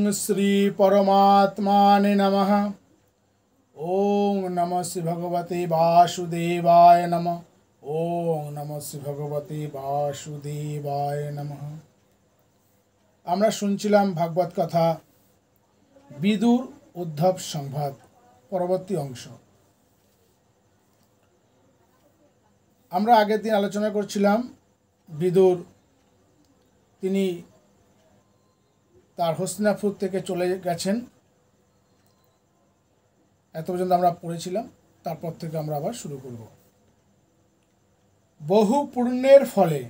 ओम श्री परमात्माने नमः। ओम नमः श्री भगवते वासुदेवाय नमः। ओम नमः श्री भगवते वासुदेवाय नमः। আমরা শুনছিলাম ভাগবত কথা বিদুর উদ্ধব সংবাদ পরবর্তী অংশ। আমরা আগের দিন আলোচনা করছিলাম বিদুর তিনি তার হস্তিনাপুর থেকে চলে গেছেন, এত পর্যন্ত আমরা পড়েছিলাম। তারপর থেকে আমরা আবার শুরু করব। বহু পুণ্যের ফলে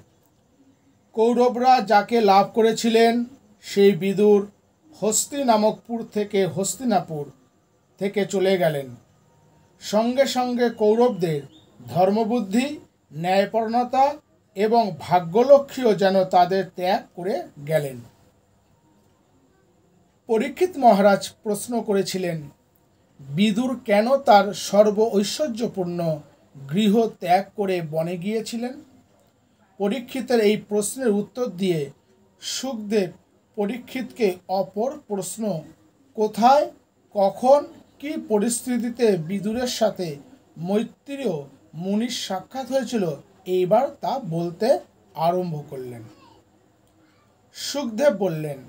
কৌরবরা যাকে লাভ করেছিলেন সেই বিদুর হস্তি নামকপুর থেকে হস্তিনাপুর থেকে চলে গেলেন। সঙ্গে সঙ্গে কৌরবদের ধর্মবুদ্ধি, ন্যায়পরণতা এবং ভাগ্যলক্ষ্মীও যেন তাদের ত্যাগ করে গেলেন। পরীক্ষিত মহারাজ প্রশ্ন করেছিলেন, বিদুর কেন তার সর্ব ঐশ্বর্যপূর্ণ গৃহ ত্যাগ করে বনে গিয়েছিলেন? পরীক্ষিতের এই প্রশ্নের উত্তর দিয়ে সুখদেব পরীক্ষিতকে অপর প্রশ্ন, কোথায়, কখন, কী পরিস্থিতিতে বিদুরের সাথে মৈত্রেয় মুনির সাক্ষাৎ হয়েছিল এইবার তা বলতে আরম্ভ করলেন। সুখদেব বললেন,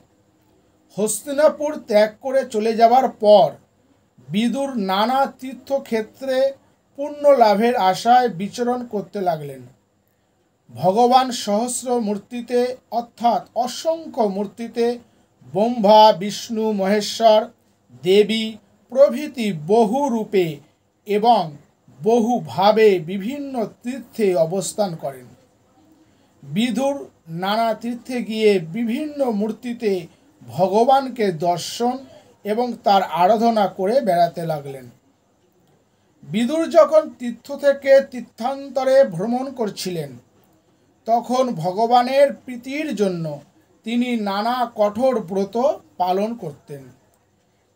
হস্তিনাপুর ত্যাগ করে চলে যাবার পর বিদুর নানা তীর্থক্ষেত্রে পুণ্য লাভের আশায় বিচরণ করতে লাগলেন। ভগবান সহস্র মূর্তিতে অর্থাৎ অসংখ্য মূর্তিতে ব্রহ্মা, বিষ্ণু, মহেশ্বর, দেবী প্রভৃতি বহু রূপে এবং বহুভাবে বিভিন্ন তীর্থে অবস্থান করেন। বিদুর নানা তীর্থে গিয়ে বিভিন্ন মূর্তিতে ভগবানকে দর্শন এবং তার আরাধনা করে বেড়াতে লাগলেন। বিদুর যখন তীর্থ থেকে তীর্থান্তরে ভ্রমণ করছিলেন তখন ভগবানের প্রীতির জন্য তিনি নানা কঠোর ব্রত পালন করতেন।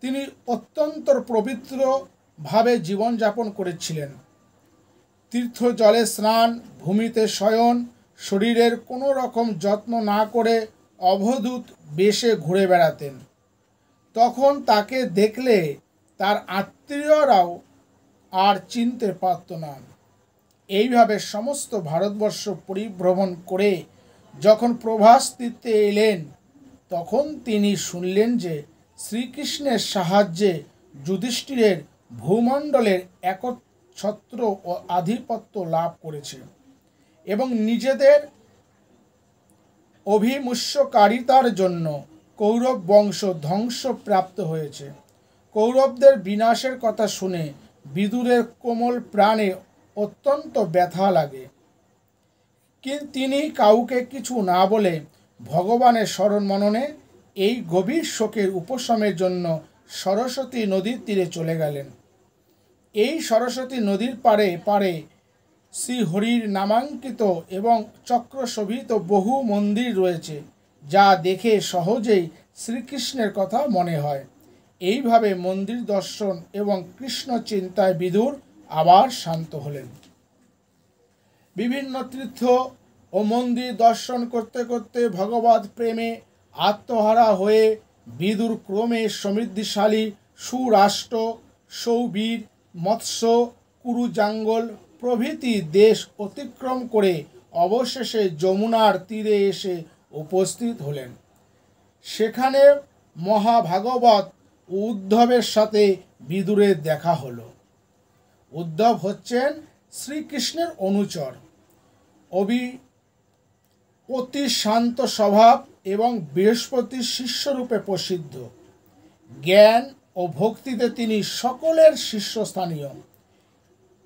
তিনি অত্যন্ত পবিত্রভাবে জীবনযাপন করেছিলেন। তীর্থ জলে স্নান, ভূমিতে শয়ন, শরীরের কোনো রকম যত্ন না করে অবধূত বেশে ঘুরে বেড়াতেন। তখন তাকে দেখলে তার আত্মীয়রাও আর চিনতে পারত না। এইভাবে সমস্ত ভারতবর্ষ পরিভ্রমণ করে যখন প্রভাস তীর্থে এলেন তখন তিনি শুনলেন যে শ্রীকৃষ্ণের সাহায্যে যুধিষ্ঠিরের ভূমণ্ডলের একচ্ছত্র ও আধিপত্য লাভ করেছে এবং নিজেদের অভিমুষ্যকারিতার জন্য কৌরব বংশ ধ্বংসপ্রাপ্ত হয়েছে। কৌরবদের বিনাশের কথা শুনে বিদুরের কোমল প্রাণে অত্যন্ত ব্যথা লাগে, কিন্তু তিনি কাউকে কিছু না বলে ভগবানের স্মরণ মননে এই গভীর শোকের উপশমের জন্য সরস্বতী নদীর তীরে চলে গেলেন। এই সরস্বতী নদীর পাড়ে পাড়ে শ্রীহরির নামাঙ্কিত এবং চক্রশোভিত বহু মন্দির রয়েছে, যা দেখে সহজেই শ্রীকৃষ্ণের কথা মনে হয়। এইভাবে মন্দির দর্শন এবং কৃষ্ণ চিন্তায় বিদুর আবার শান্ত হলেন। বিভিন্ন তীর্থ ও মন্দির দর্শন করতে করতে ভগবৎ প্রেমে আত্মহারা হয়ে বিদুর ক্রমে সমৃদ্ধিশালী সুরাষ্ট্র, সৌবীর, মৎস্য, কুরুজাঙ্গল প্রভৃতি দেশ অতিক্রম করে অবশেষে যমুনার তীরে এসে উপস্থিত হলেন। সেখানে মহাভাগবত উদ্ধবের সাথে বিদুরের দেখা হলো। উদ্ধব হচ্ছেন শ্রীকৃষ্ণের অনুচর, অতি শান্ত স্বভাব এবং বৃহস্পতির শিষ্যরূপে প্রসিদ্ধ। জ্ঞান ও ভক্তিতে তিনি সকলের শীর্ষস্থানীয়।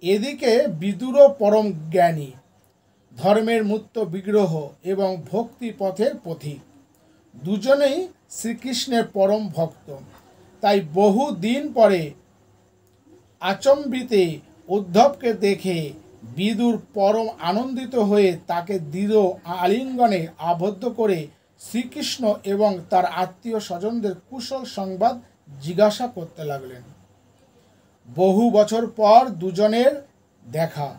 এদিকে বিদুরও পরম জ্ঞানী, ধর্মের মূর্ত বিগ্রহ এবং ভক্তি পথের পথিক। দুজনেই শ্রীকৃষ্ণের পরম ভক্ত। তাই বহু দিন পরে আচম্বিতে উদ্ধবকে দেখে বিদুর পরম আনন্দিত হয়ে তাকে দৃঢ় আলিঙ্গনে আবদ্ধ করে শ্রীকৃষ্ণ এবং তার আত্মীয় স্বজনদের কুশল সংবাদ জিজ্ঞাসা করতে লাগলেন। বহু বছর পর দুজনের দেখা।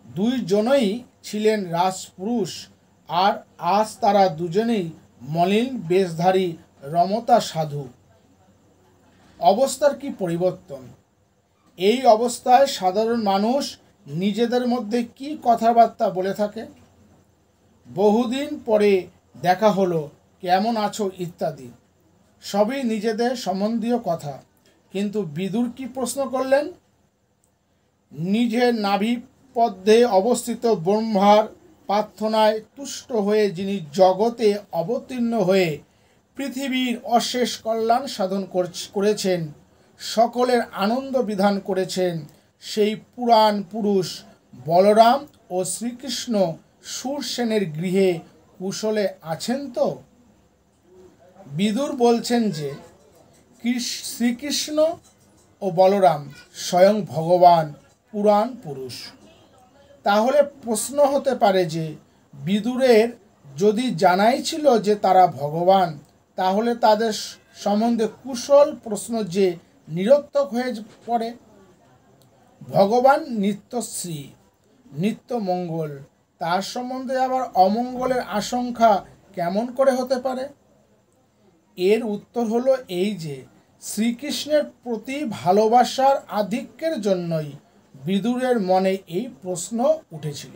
দুইজনই ছিলেন রাজপুরুষ, আর আজ তারা দুজনেই মলিন বেশধারী রমতা সাধু। অবস্থার কি পরিবর্তন! এই অবস্থায় সাধারণ মানুষ নিজেদের মধ্যে কি কথাবার্তা বলে থাকে? বহুদিন পরে দেখা হলো, কেমন আছো ইত্যাদি, সবই নিজেদের সম্বন্ধীয় কথা। কিন্তু বিদুর কি প্রশ্ন করলেন? নিজের নাভিপদ্মে অবস্থিত ব্রহ্মার প্রার্থনায় তুষ্ট হয়ে যিনি জগতে অবতীর্ণ হয়ে পৃথিবীর অশেষ কল্যাণ সাধন করেছেন, সকলের আনন্দ বিধান করেছেন, সেই পুরাণ পুরুষ বলরাম ও শ্রীকৃষ্ণ শূরসেনের গৃহে কুশলে আছেন তো? বিদুর বলছেন যে শ্রীকৃষ্ণ ও বলরাম স্বয়ং ভগবান, পুরাণ পুরুষ। তাহলে প্রশ্ন হতে পারে যে বিদুরের যদি জানাই ছিল যে তারা ভগবান, তাহলে তাদের সম্বন্ধে কুশল প্রশ্ন যে নিরর্থক হয়ে পড়ে। ভগবান নিত্যশ্রী, নিত্য মঙ্গল, তার সম্বন্ধে আবার অমঙ্গলের আশঙ্কা কেমন করে হতে পারে? এর উত্তর হলো এই যে শ্রীকৃষ্ণের প্রতি ভালোবাসার আধিক্যের জন্যই বিদুরের মনে এই প্রশ্ন উঠেছিল।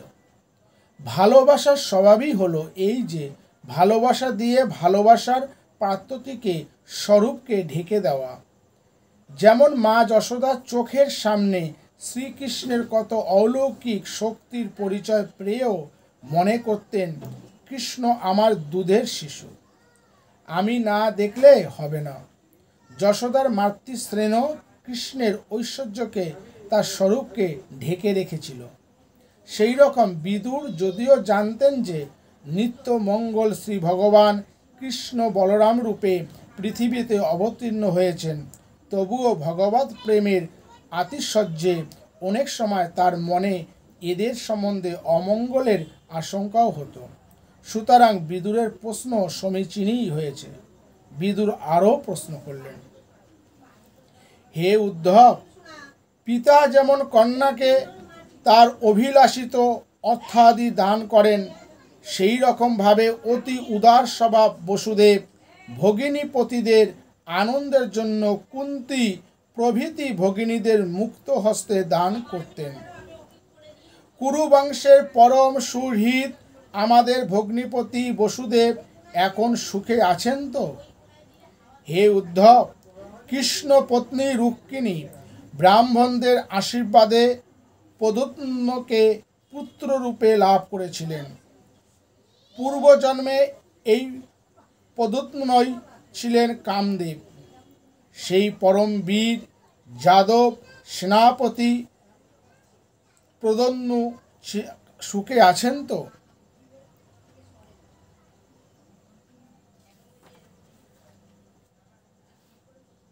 ভালোবাসার স্বভাবই হলো এই যে ভালোবাসা দিয়ে ভালোবাসার প্রাপ্তিকে, স্বরূপকে ঢেকে দেওয়া। যেমন মা যশোদা চোখের সামনে শ্রীকৃষ্ণের কত অলৌকিক শক্তির পরিচয় পেয়েও মনে করতেন কৃষ্ণ আমার দুধের শিশু, আমি না দেখলে হবে না। যশোদার মাতৃস্নেহ কৃষ্ণের ঐশ্বর্যকে, তার স্বরূপকে ঢেকে রেখেছিল। সেই রকম বিদুর যদিও জানতেন যে নিত্য মঙ্গল শ্রী ভগবান কৃষ্ণ বলরাম রূপে পৃথিবীতে অবতীর্ণ হয়েছেন, তবুও ভগবৎ প্রেমের আতিশয্যে অনেক সময় তার মনে এদের সম্বন্ধে অমঙ্গলের আশঙ্কাও হতো। সুতরাং বিদুরের প্রশ্ন সমীচীনই হয়েছে। বিদুর আরও প্রশ্ন করলেন, হে উদ্ধব, পিতা যেমন কন্যাকে তার অভিলাষিত অর্থাদি দান করেন, সেই রকমভাবে অতি উদার স্বভাব বসুদেব ভগিনীপতিদের আনন্দের জন্য কুন্তী প্রভৃতি ভগিনীদের মুক্ত হস্তে দান করতেন। কুরুবংশের পরম সুহৃদ আমাদের ভগ্নিপতি বসুদেব এখন সুখে আছেন তো? হে উদ্ধব, কৃষ্ণ পত্নী রুক্মিণী ব্রাহ্মণদের আশীর্বাদে প্রদ্যুম্নকে পুত্ররূপে লাভ করেছিলেন। পূর্বজন্মে এই প্রদ্যুম্নই ছিলেন কামদেব। সেই পরম বীর যাদব সেনাপতি প্রদ্যুম্ন সুখে আছেন তো?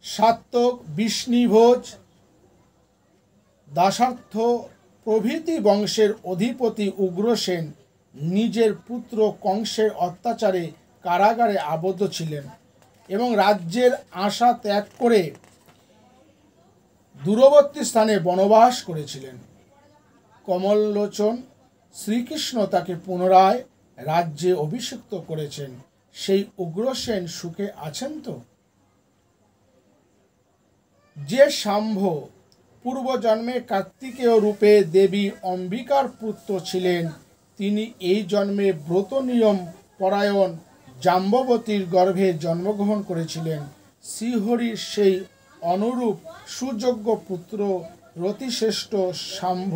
সাত্তক, বিষ্ণুভোজ, দাসার্থ প্রভৃতি বংশের অধিপতি উগ্রসেন নিজের পুত্র কংসের অত্যাচারে কারাগারে আবদ্ধ ছিলেন এবং রাজ্যের আশা ত্যাগ করে দূরবর্তী স্থানে বনবাস করেছিলেন। কমললোচন শ্রীকৃষ্ণ তাকে পুনরায় রাজ্যে অভিষিক্ত করেছেন। সেই উগ্রসেন সুখে আছেন তো? যে শাম্ভ পূর্বজন্মে কার্তিকেয় রূপে দেবী অম্বিকার পুত্র ছিলেন, তিনি এই জন্মে ব্রত নিয়ম পরায়ণ জাম্ববতীর গর্ভে জন্মগ্রহণ করেছিলেন। শ্রীহরির সেই অনুরূপ সুযোগ্য পুত্র রতিশ্রেষ্ঠ শাম্ভ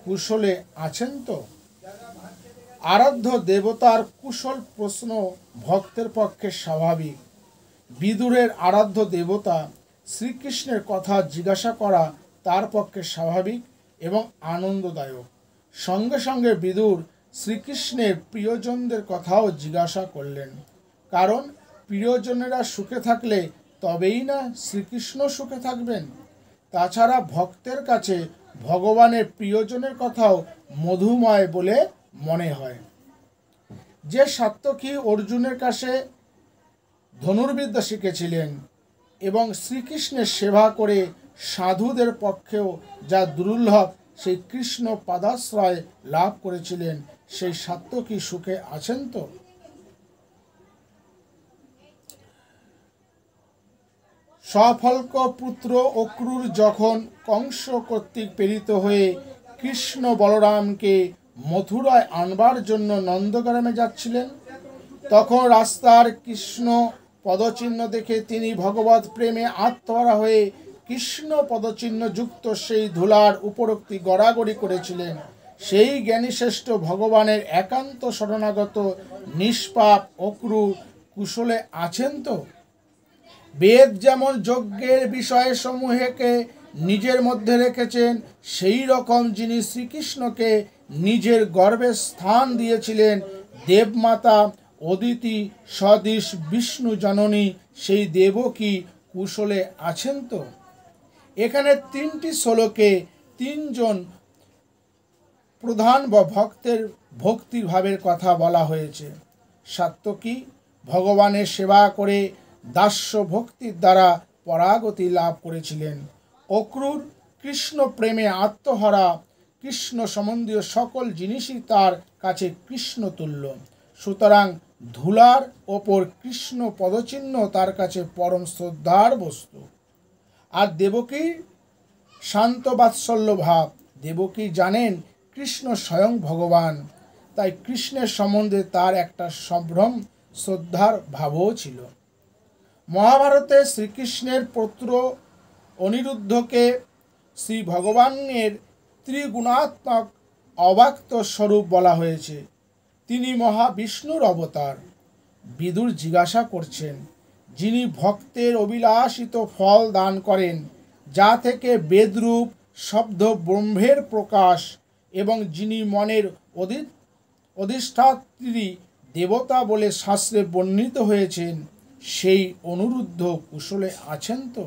কুশলে আছেন তো? আরাধ্য দেবতার কুশল প্রশ্ন ভক্তের পক্ষে স্বাভাবিক। বিদুরের আরাধ্য দেবতা শ্রীকৃষ্ণের কথা জিজ্ঞাসা করা তার পক্ষে স্বাভাবিক এবং আনন্দদায়ক। সঙ্গে সঙ্গে বিদুর শ্রীকৃষ্ণের প্রিয়জনদের কথাও জিজ্ঞাসা করলেন, কারণ প্রিয়জনেরা সুখে থাকলে তবেই না শ্রীকৃষ্ণ সুখে থাকবেন। তাছাড়া ভক্তের কাছে ভগবানের প্রিয়জনের কথাও মধুময় বলে মনে হয়। যে সাত্যকী অর্জুনের কাছে ধনুর্বিদ্যা শিখেছিলেন এবং শ্রীকৃষ্ণের সেবা করে সাধুদের পক্ষেও যা দুর্লভ সেই কৃষ্ণ পাদাশ্রয় লাভ করেছিলেন, সেই সাত্যকী সুখে আছেন তো? সফল্ক পুত্র অক্রূর যখন কংস কর্তৃক প্রেরিত হয়ে কৃষ্ণ বলরামকে মথুরায় আনবার জন্য নন্দগ্রামে যাচ্ছিলেন, তখন রাস্তার কৃষ্ণ পদচিহ্ন দেখে তিনি ভগবত প্রেমে আত্মহারা হয়ে কৃষ্ণ পদচিহ্ন যুক্ত সেই ধুলার উপরোক্তি গড়াগড়ি করেছিলেন। সেই জ্ঞানীশ্রেষ্ঠ ভগবানের একান্ত শরণাগত নিষ্পাপ অক্রূর কুশলে আছেন তো? বেদ যেমন যজ্ঞের বিষয় সমূহকে নিজের মধ্যে রেখেছেন, সেই রকম যিনি শ্রীকৃষ্ণকে নিজের গর্ভে স্থান দিয়েছিলেন, দেবমাতা অদিতি সদৃশ বিষ্ণু জননী সেই দেবকী কুশলে আছেন তো? এখানে 3টি শ্লোকে 3 জন প্রধান ভক্তের ভক্তির ভাবের কথা বলা হয়েছে। সাত্ত্বকী ভগবানের সেবা করে দাস্য ভক্তির দ্বারা পরাগতি লাভ করেছিলেন। অক্রূর কৃষ্ণ প্রেমে আত্মহারা, কৃষ্ণ সম্বন্ধীয় সকল জিনিসই তার কাছে কৃষ্ণ তুল্য। সুতরাং ধুলার ওপর কৃষ্ণ পদচিহ্ন তার কাছে পরম শ্রদ্ধার বস্তু। আর দেবকীর শান্ত বাৎসল্য ভাব, দেবকী জানেন কৃষ্ণ স্বয়ং ভগবান, তাই কৃষ্ণের সম্বন্ধে তার একটা সম্ভ্রম শ্রদ্ধার ভাবও ছিল। মহাভারতে শ্রীকৃষ্ণের পুত্র অনিরুদ্ধকে শ্রী ভগবানের ত্রিগুণাত্মক অব্যক্ত স্বরূপ বলা হয়েছে। তিনি মহাবিষ্ণুর অবতার। বিদুর জিজ্ঞাসা করছেন, যিনি ভক্তের অভিলাষিত ফল দান করেন, যা থেকে বেদরূপ শব্দ ব্রহ্মের প্রকাশ, এবং যিনি মনের অধিষ্ঠাত্রী দেবতা বলে শাস্ত্রে বর্ণিত হয়েছেন, সেই অনিরুদ্ধ কুশলে আছেন তো?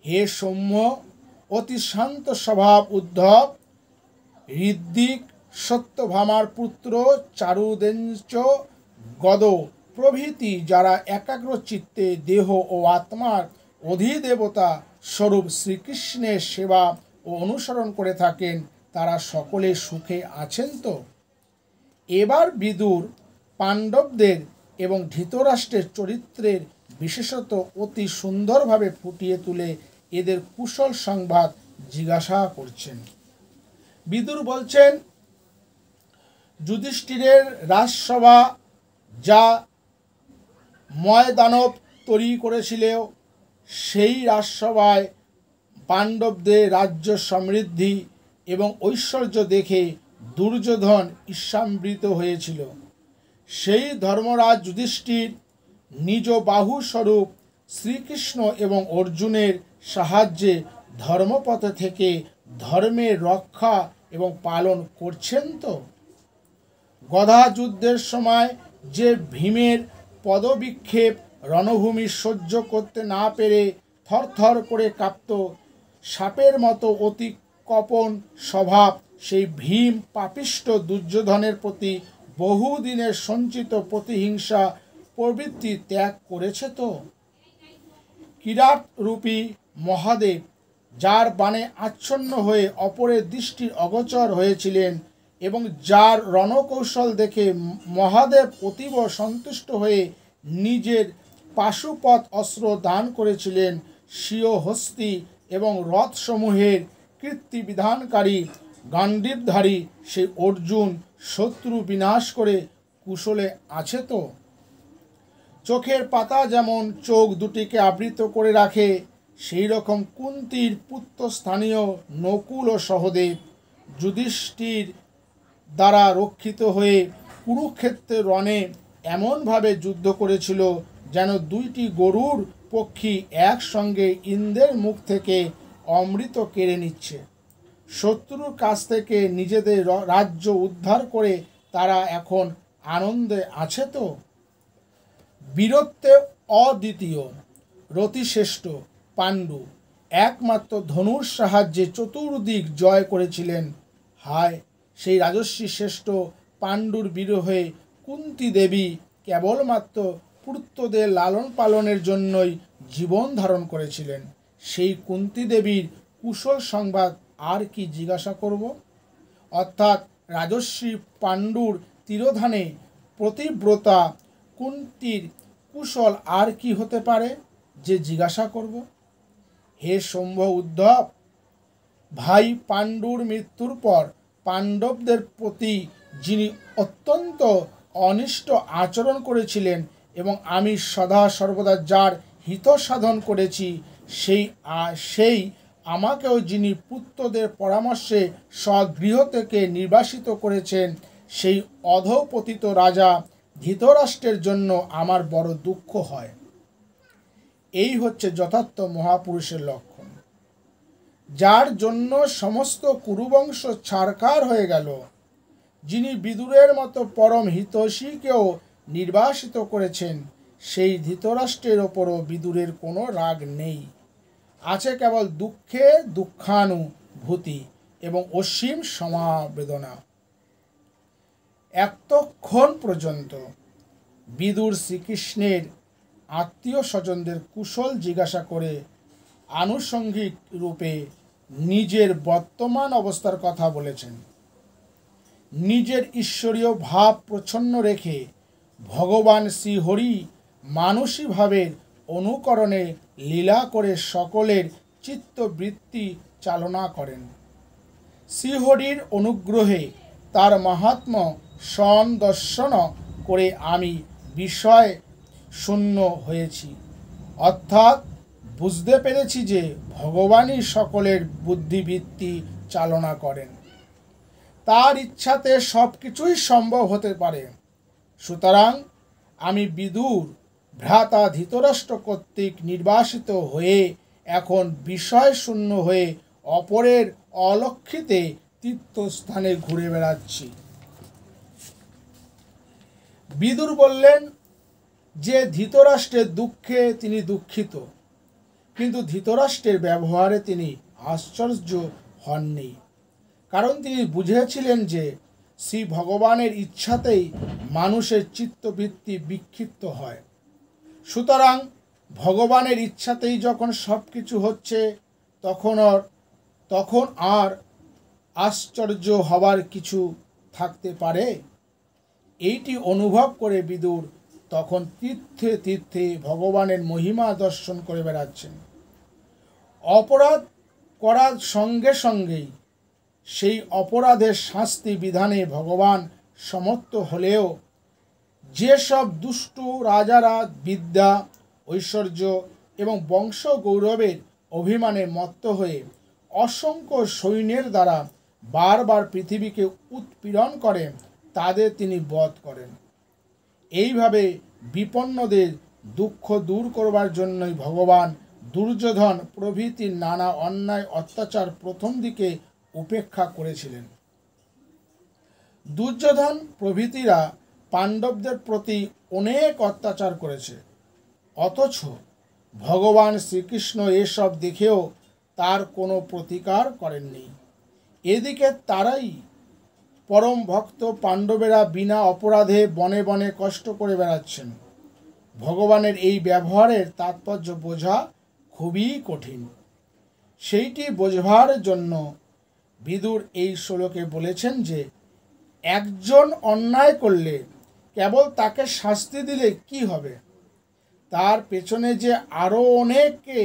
হে সৌম্য, অতি শান্ত স্বভাব উদ্ধব, ঋদ্দিক সত্যভামার পুত্র চারুদেঞ্চ গদ প্রভৃতি যারা একাগ্র চিত্তে দেহ ও আত্মার অধিদেবতা স্বরূপ শ্রীকৃষ্ণের সেবা ও অনুসরণ করে থাকেন, তারা সকলে সুখে আছেন তো? এবার বিদুর পাণ্ডবদের এবং ধৃতরাষ্ট্রের চরিত্রের বিশেষত অতি সুন্দরভাবে ফুটিয়ে তুলে এদের কুশল সংবাদ জিজ্ঞাসা করছেন। বিদুর বলছেন, যুধিষ্ঠিরের রাজসভা যা ময়দানব তৈরি করেছিল, সেই রাজসভায় পাণ্ডবদের রাজ্য সমৃদ্ধি এবং ঐশ্বর্য দেখে দুর্যোধন ঈর্ষান্বিত হয়েছিল। সেই ধর্মরাজ যুধিষ্ঠির নিজ বাহুস্বরূপ শ্রীকৃষ্ণ এবং অর্জুনের সাহায্যে ধর্মপথে থেকে ধর্মের রক্ষা এবং পালন করছেন তো? গদা যুদ্ধের সময় যে ভীমের পদবিক্ষেপ রণভূমি সহ্য করতে না পেরে থরথর করে কাঁপত, সাপের মতো অতি কপন স্বভাব সেই ভীম পাপিষ্ঠ দুর্যোধনের প্রতি বহুদিনের সঞ্চিত প্রতিহিংসা প্রবৃত্তি ত্যাগ করেছে তো? কিরাট রূপী মহাদেব, যার বাণে আচ্ছন্ন হয়ে অপরের দৃষ্টির অগোচর হয়েছিলেন এবং যার রণকৌশল দেখে মহাদেব অতীব সন্তুষ্ট হয়ে নিজের পাশুপত অস্ত্র দান করেছিলেন, স্বীয় হস্তি এবং রথসমূহের কীর্তি বিধানকারী গান্ডীবধারী সেই অর্জুন শত্রু বিনাশ করে কুশলে আছে তো? চোখের পাতা যেমন চোখ দুটিকে আবৃত করে রাখে, সেই রকম কুন্তির পুত্রস্থানীয় নকুল ও সহদেব যুধিষ্ঠির দ্বারা রক্ষিত হয়ে কুরুক্ষেত্রের রণে এমনভাবে যুদ্ধ করেছিল যেন 2টি গরুর পক্ষী একসঙ্গে ইন্দ্রের মুখ থেকে অমৃত কেড়ে নিচ্ছে। শত্রুর কাছ থেকে নিজেদের রাজ্য উদ্ধার করে তারা এখন আনন্দে আছে তো? বীরত্বে অদ্বিতীয় রতিশ্রেষ্ঠ পাণ্ডু একমাত্র ধনুর সাহায্যে চতুর্দিক জয় করেছিলেন। হায়, সেই রাজস্বী শ্রেষ্ঠ পাণ্ডুর বিরহে কুন্তী দেবী কেবলমাত্র পুত্রদের লালন পালনের জন্যই জীবন ধারণ করেছিলেন। সেই কুন্তী দেবীর কুশল সংবাদ আর কি জিজ্ঞাসা করব? অর্থাৎ রাজস্বী পাণ্ডুর তিরোধানে প্রতিব্রতা কুন্তীর কুশল আর কি হতে পারে, যে জিজ্ঞাসা করব? হে শম্ভ উদ্ধব, ভাই পাণ্ডুর মৃত্যুর পর পাণ্ডবদের প্রতি যিনি অত্যন্ত অনিষ্ট আচরণ করেছিলেন এবং আমি সদা সর্বদা যার হিত সাধন করেছি, সেই আমাকেও যিনি পুত্রদের পরামর্শে স্বগৃহ থেকে নির্বাসিত করেছেন, সেই অধঃপতিত রাজা ধৃতরাষ্ট্রের জন্য আমার বড় দুঃখ হয়। এই হচ্ছে যথার্থ মহাপুরুষের লক্ষণ, যার জন্য সমস্ত কুরুবংশ ছারখার হয়ে গেল, যিনি বিদুরের মতো পরম হিতৈষীকেও নির্বাসিত করেছেন, সেই ধৃতরাষ্ট্রের ওপরও বিদুরের কোনো রাগ নেই। আছে কেবল দুঃখে দুঃখানুভূতি এবং অসীম সমবেদনা। এতক্ষণ পর্যন্ত বিদুর শ্রীকৃষ্ণের আত্মীয় স্বজনদের কুশল জিজ্ঞাসা করে আনুষঙ্গিক রূপে নিজের বর্তমান অবস্থার কথা বলেছেন। নিজের ঈশ্বরীয় ভাব প্রচ্ছন্ন রেখে ভগবান শ্রীহরি মানসী ভাবের অনুকরণে লীলা করে সকলের চিত্তবৃত্তি চালনা করেন। শ্রীহরির অনুগ্রহে তার মাহাত্ম্য সন্দর্শন করে আমি বিষয় শূন্য হয়েছি, অর্থাৎ বুঝতে পেরেছি যে ভগবানই সকলের বুদ্ধিবৃত্তি চালনা করেন। তার ইচ্ছাতে সব কিছুই সম্ভব হতে পারে। সুতরাং আমি বিদুর ভ্রাতা ধৃতরাষ্ট্র কর্তৃক নির্বাসিত হয়ে এখন বিষয় শূন্য হয়ে অপরের অলক্ষিতে তীর্থস্থানে ঘুরে বেড়াচ্ছি। বিদুর বললেন যে ধৃতরাষ্ট্রের দুঃখে তিনি দুঃখিত, কিন্তু ধৃতরাষ্ট্রের ব্যবহারে তিনি আশ্চর্য হননি, কারণ তিনি বুঝেছিলেন যে শ্রী ভগবানের ইচ্ছাতেই মানুষের চিত্তবৃত্তি বিক্ষিপ্ত হয়। সুতরাং ভগবানের ইচ্ছাতেই যখন সব কিছু হচ্ছে, তখন আর আশ্চর্য হবার কিছু থাকতে পারে? এইটি অনুভব করে বিদুর তখন তীর্থে তীর্থে ভগবানের মহিমা দর্শন করে বেড়াচ্ছেন। অপরাধ করার সঙ্গে সঙ্গেই সেই অপরাধের শাস্তি বিধানে ভগবান সমর্থ হলেও যেসব দুষ্টু রাজারা বিদ্যা, ঐশ্বর্য এবং বংশ গৌরবের অভিমানে মত্ত হয়ে অসংখ্য সৈন্যের দ্বারা বারবার পৃথিবীকে উৎপীড়ন করে, তাদের তিনি বধ করেন। এইভাবে বিপন্নদের দুঃখ দূর করবার জন্যই ভগবান দুর্যোধন প্রভৃতির নানা অন্যায় অত্যাচার প্রথম দিকে উপেক্ষা করেছিলেন। দুর্যোধন প্রভৃতিরা পাণ্ডবদের প্রতি অনেক অত্যাচার করেছে, অথচ ভগবান শ্রীকৃষ্ণ এসব দেখেও তার কোনো প্রতিকার করেননি। এদিকে তারাই পরম ভক্ত পাণ্ডবেরা বিনা অপরাধে বনে বনে কষ্ট করে বেড়াচ্ছেন। ভগবানের এই ব্যবহারের তাৎপর্য বোঝা খুবই কঠিন। সেইটি বোঝবার জন্য বিদুর এই শ্লোকে বলেছেন যে একজন অন্যায় করলে কেবল তাকে শাস্তি দিলে কি হবে, তার পেছনে যে আরও অনেকে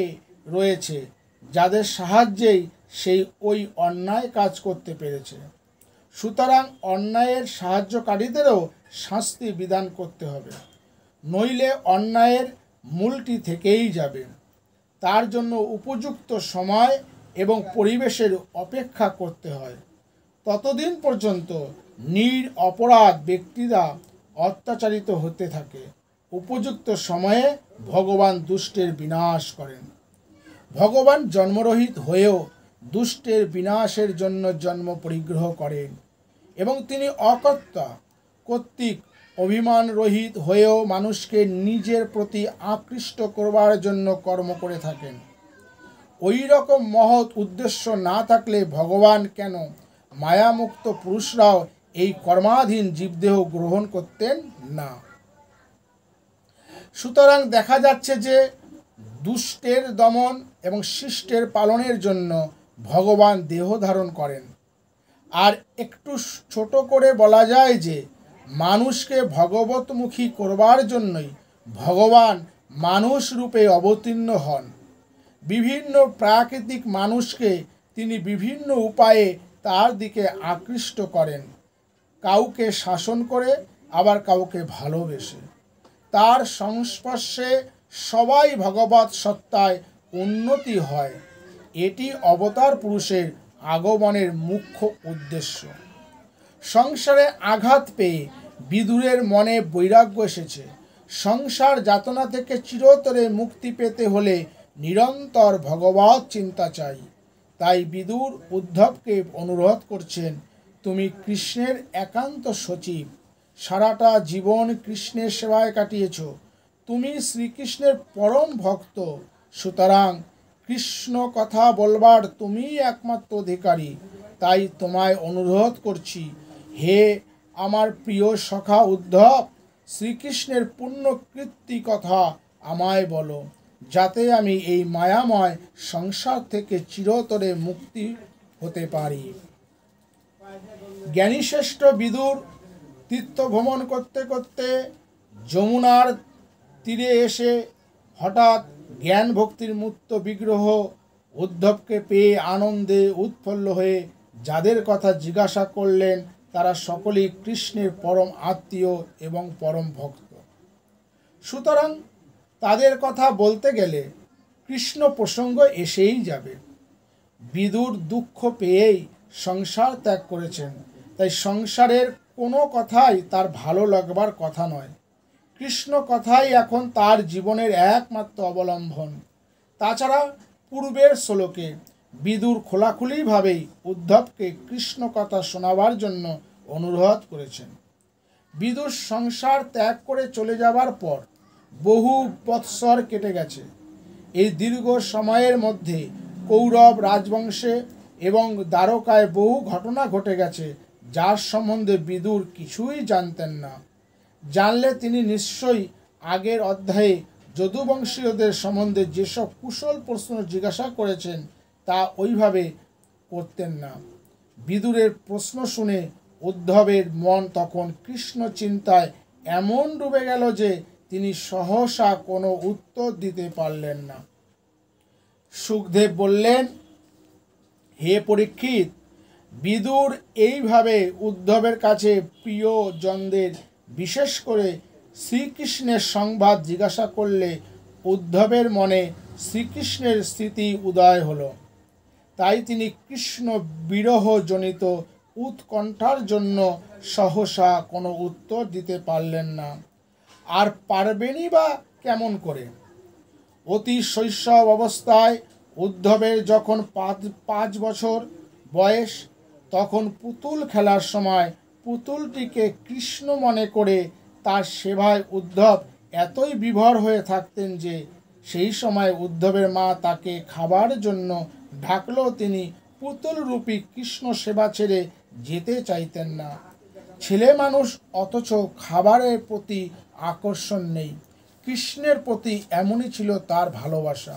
রয়েছে যাদের সাহায্যেই সেই ওই অন্যায় কাজ করতে পেরেছে। সুতরাং অন্যায়ের সাহায্যকারীদেরও শাস্তি বিধান করতে হবে, নইলে অন্যায়ের মূলটি থেকেই যাবে। তার জন্য উপযুক্ত সময় এবং পরিবেশের অপেক্ষা করতে হয়। ততদিন পর্যন্ত নিরপরাধ ব্যক্তিরা অত্যাচারিত হতে থাকে। উপযুক্ত সময়ে ভগবান দুষ্টের বিনাশ করেন। ভগবান জন্মরহিত হয়েও দুষ্টের বিনাশের জন্য জন্ম পরিগ্রহ করেন এবং তিনি অকর্তা কর্তৃক অভিমান রহিত হয়েও মানুষকে নিজের প্রতি আকৃষ্ট করবার জন্য কর্ম করে থাকেন। ওই রকম মহৎ উদ্দেশ্য না থাকলে ভগবান কেন মায়ামুক্ত পুরুষরাও এই কর্মাধীন জীবদেহ গ্রহণ করতেন না? সুতরাং দেখা যাচ্ছে যে দুষ্টের দমন এবং শিষ্টের পালনের জন্য ভগবান দেহ ধারণ করেন। আর একটু ছোট করে বলা যায় যে মানুষকে ভগবতমুখী করবার জন্যই ভগবান মানুষ রূপে অবতীর্ণ হন। বিভিন্ন প্রাকৃতিক মানুষকে তিনি বিভিন্ন উপায়ে তার দিকে আকৃষ্ট করেন, কাউকে শাসন করে আবার কাউকে ভালোবেসে। তার সংস্পর্শে সবাই ভগবৎ সত্তায় উন্নতি হয়। এটি অবতার পুরুষের আগমনের মুখ্য উদ্দেশ্য। সংসারে আঘাত পেয়ে বিদুরের মনে বৈরাগ্য এসেছে। সংসার যাতনা থেকে চিরতরে মুক্তি পেতে হলে নিরন্তর ভগবৎ চিন্তা চাই। তাই বিদুর উদ্ধবকে অনুরোধ করছেন, তুমি কৃষ্ণের একান্ত সচিব, সারাটা জীবন কৃষ্ণের সেবায় কাটিয়েছ, তুমি শ্রীকৃষ্ণের পরম ভক্ত, সুতরাং কৃষ্ণ কথা বলবার তুমিই একমাত্র অধিকারী। তাই তোমায় অনুরোধ করছি, হে আমার প্রিয় সখা উদ্ধব, শ্রীকৃষ্ণের পূর্ণ কীর্তি কথা আমায় বলো, যাতে আমি এই মায়াময় সংসার থেকে চিরতরে মুক্তি হতে পারি। জ্ঞানীশ্রেষ্ঠ বিদুর তীর্থ ভ্রমণ করতে করতে যমুনার তীরে এসে হঠাৎ জ্ঞান ভক্তির মূর্ত বিগ্রহ উদ্ধবকে পেয়ে আনন্দে উৎফুল্ল হয়ে যাদের কথা জিজ্ঞাসা করলেন তারা সকলেই কৃষ্ণের পরম আত্মীয় এবং পরম ভক্ত। সুতরাং তাদের কথা বলতে গেলে কৃষ্ণ প্রসঙ্গ এসেই যাবে। বিদুর দুঃখ পেয়েই সংসার ত্যাগ করেছেন, তাই সংসারের কোনো কথাই তার ভালো লাগবার কথা নয়। কৃষ্ণ কথাই এখন তার জীবনের একমাত্র অবলম্বন। তাছাড়া পূর্বের শ্লোকে বিদুর খোলাখুলিভাবেই উদ্ধবকে কৃষ্ণ কথা শোনাবার জন্য অনুরোধ করেছেন। বিদুর সংসার ত্যাগ করে চলে যাবার পর বহু বৎসর কেটে গেছে। এই দীর্ঘ সময়ের মধ্যে কৌরব রাজবংশে এবং দ্বারকায় বহু ঘটনা ঘটে গেছে, যার সম্বন্ধে বিদুর কিছুই জানতেন না। জানলে তিনি নিশ্চয়ই আগের অধ্যায়ে যদুবংশীয়দের সম্বন্ধে যেসব কুশল প্রশ্ন জিজ্ঞাসা করেছেন তা ওইভাবে করতেন না। বিদুরের প্রশ্ন শুনে উদ্ধবের মন তখন কৃষ্ণ চিন্তায় এমন ডুবে গেল যে তিনি সহসা কোনো উত্তর দিতে পারলেন না। সুখদেব বললেন, হে পরীক্ষিত, বিদুর এইভাবে উদ্ধবের কাছে প্রিয়জনদের বিশেষ করে শ্রীকৃষ্ণের সংবাদ জিজ্ঞাসা করলে উদ্ধবের মনে শ্রীকৃষ্ণের স্মৃতি উদয় হলো। তাই তিনি কৃষ্ণ বিরহজনিত উৎকণ্ঠার জন্য সহসা কোনো উত্তর দিতে পারলেন না। আর পারবেনই বা কেমন করে? অতি শৈশব অবস্থায় উদ্ধবের যখন 5 বছর বয়স, তখন পুতুল খেলার সময় পুতুলটিকে কৃষ্ণ মনে করে তার সেবায় উদ্ধব এতই বিভোর হয়ে থাকতেন যে সেই সময় উদ্ধবের মা তাকে খাবার জন্য ডাকলেও তিনি পুতুলরূপী কৃষ্ণ সেবা ছেড়ে যেতে চাইতেন না। ছেলে মানুষ, অথচ খাবারের প্রতি আকর্ষণ নেই। কৃষ্ণের প্রতি এমনই ছিল তার ভালোবাসা।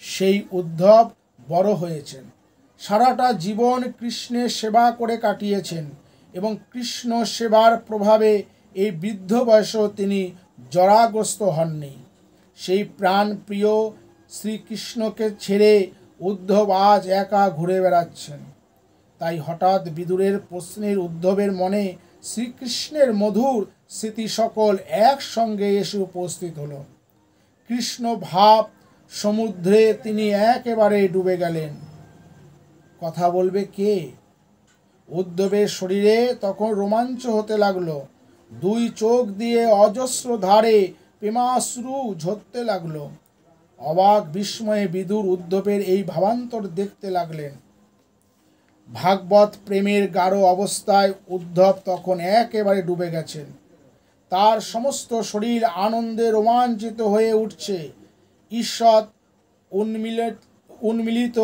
সেই উদ্ধব বড় হয়েছেন, সারাটা জীবন কৃষ্ণের সেবা করে কাটিয়েছেন এবং কৃষ্ণ সেবার প্রভাবে এই বৃদ্ধ বয়সেও তিনি জরাগ্রস্ত হননি। সেই প্রাণ প্রিয় শ্রীকৃষ্ণকে ছেড়ে উদ্ধব আজ একা ঘুরে বেড়াচ্ছেন। তাই হঠাৎ বিদুরের প্রশ্নের উদ্ধবের মনে শ্রীকৃষ্ণের মধুর স্মৃতি সকল একসঙ্গে এসে উপস্থিত হলো। কৃষ্ণ ভাব সমুদ্রে তিনি একেবারে ডুবে গেলেন। কথা বলবে কে? উদ্ধবের শরীরে তখন রোমাঞ্চ হতে লাগলো। 2 চোখ দিয়ে অজস্র ধারে প্রেমাশ্রু ঝরতে লাগলো। অবাক বিস্ময়ে বিদুর উদ্ধবের এই ভাবান্তর দেখতে লাগলেন। ভাগবত প্রেমের গাঢ় অবস্থায় উদ্ধব তখন একেবারে ডুবে গেছেন। তার সমস্ত শরীর আনন্দে রোমাঞ্চিত হয়ে উঠছে। ঈষৎ উন্মিলিত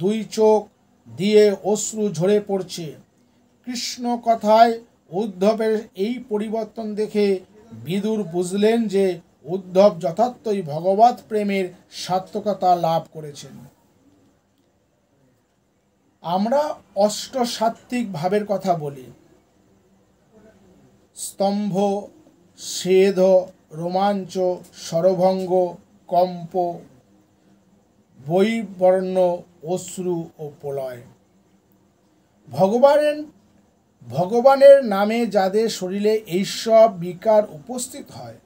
2 চোখ দিয়ে অশ্রু ঝরে পড়ছে। কৃষ্ণ কথায় উদ্ধবের এই পরিবর্তন দেখে বিদুর বুঝলেন যে উদ্ধব যথার্থই ভগবত প্রেমের সার্থকতা লাভ করেছেন। আমরা অষ্টসাত্ত্বিক ভাবের কথা বলি। স্তম্ভ, স্বেদ, রোমাঞ্চ, স্বরভঙ্গ, কম্প, বৈবর্ণ, অশ্রু ও প্রলয়। ভগবানের নামে যাদের শরীরে এইসব বিকার উপস্থিত হয়,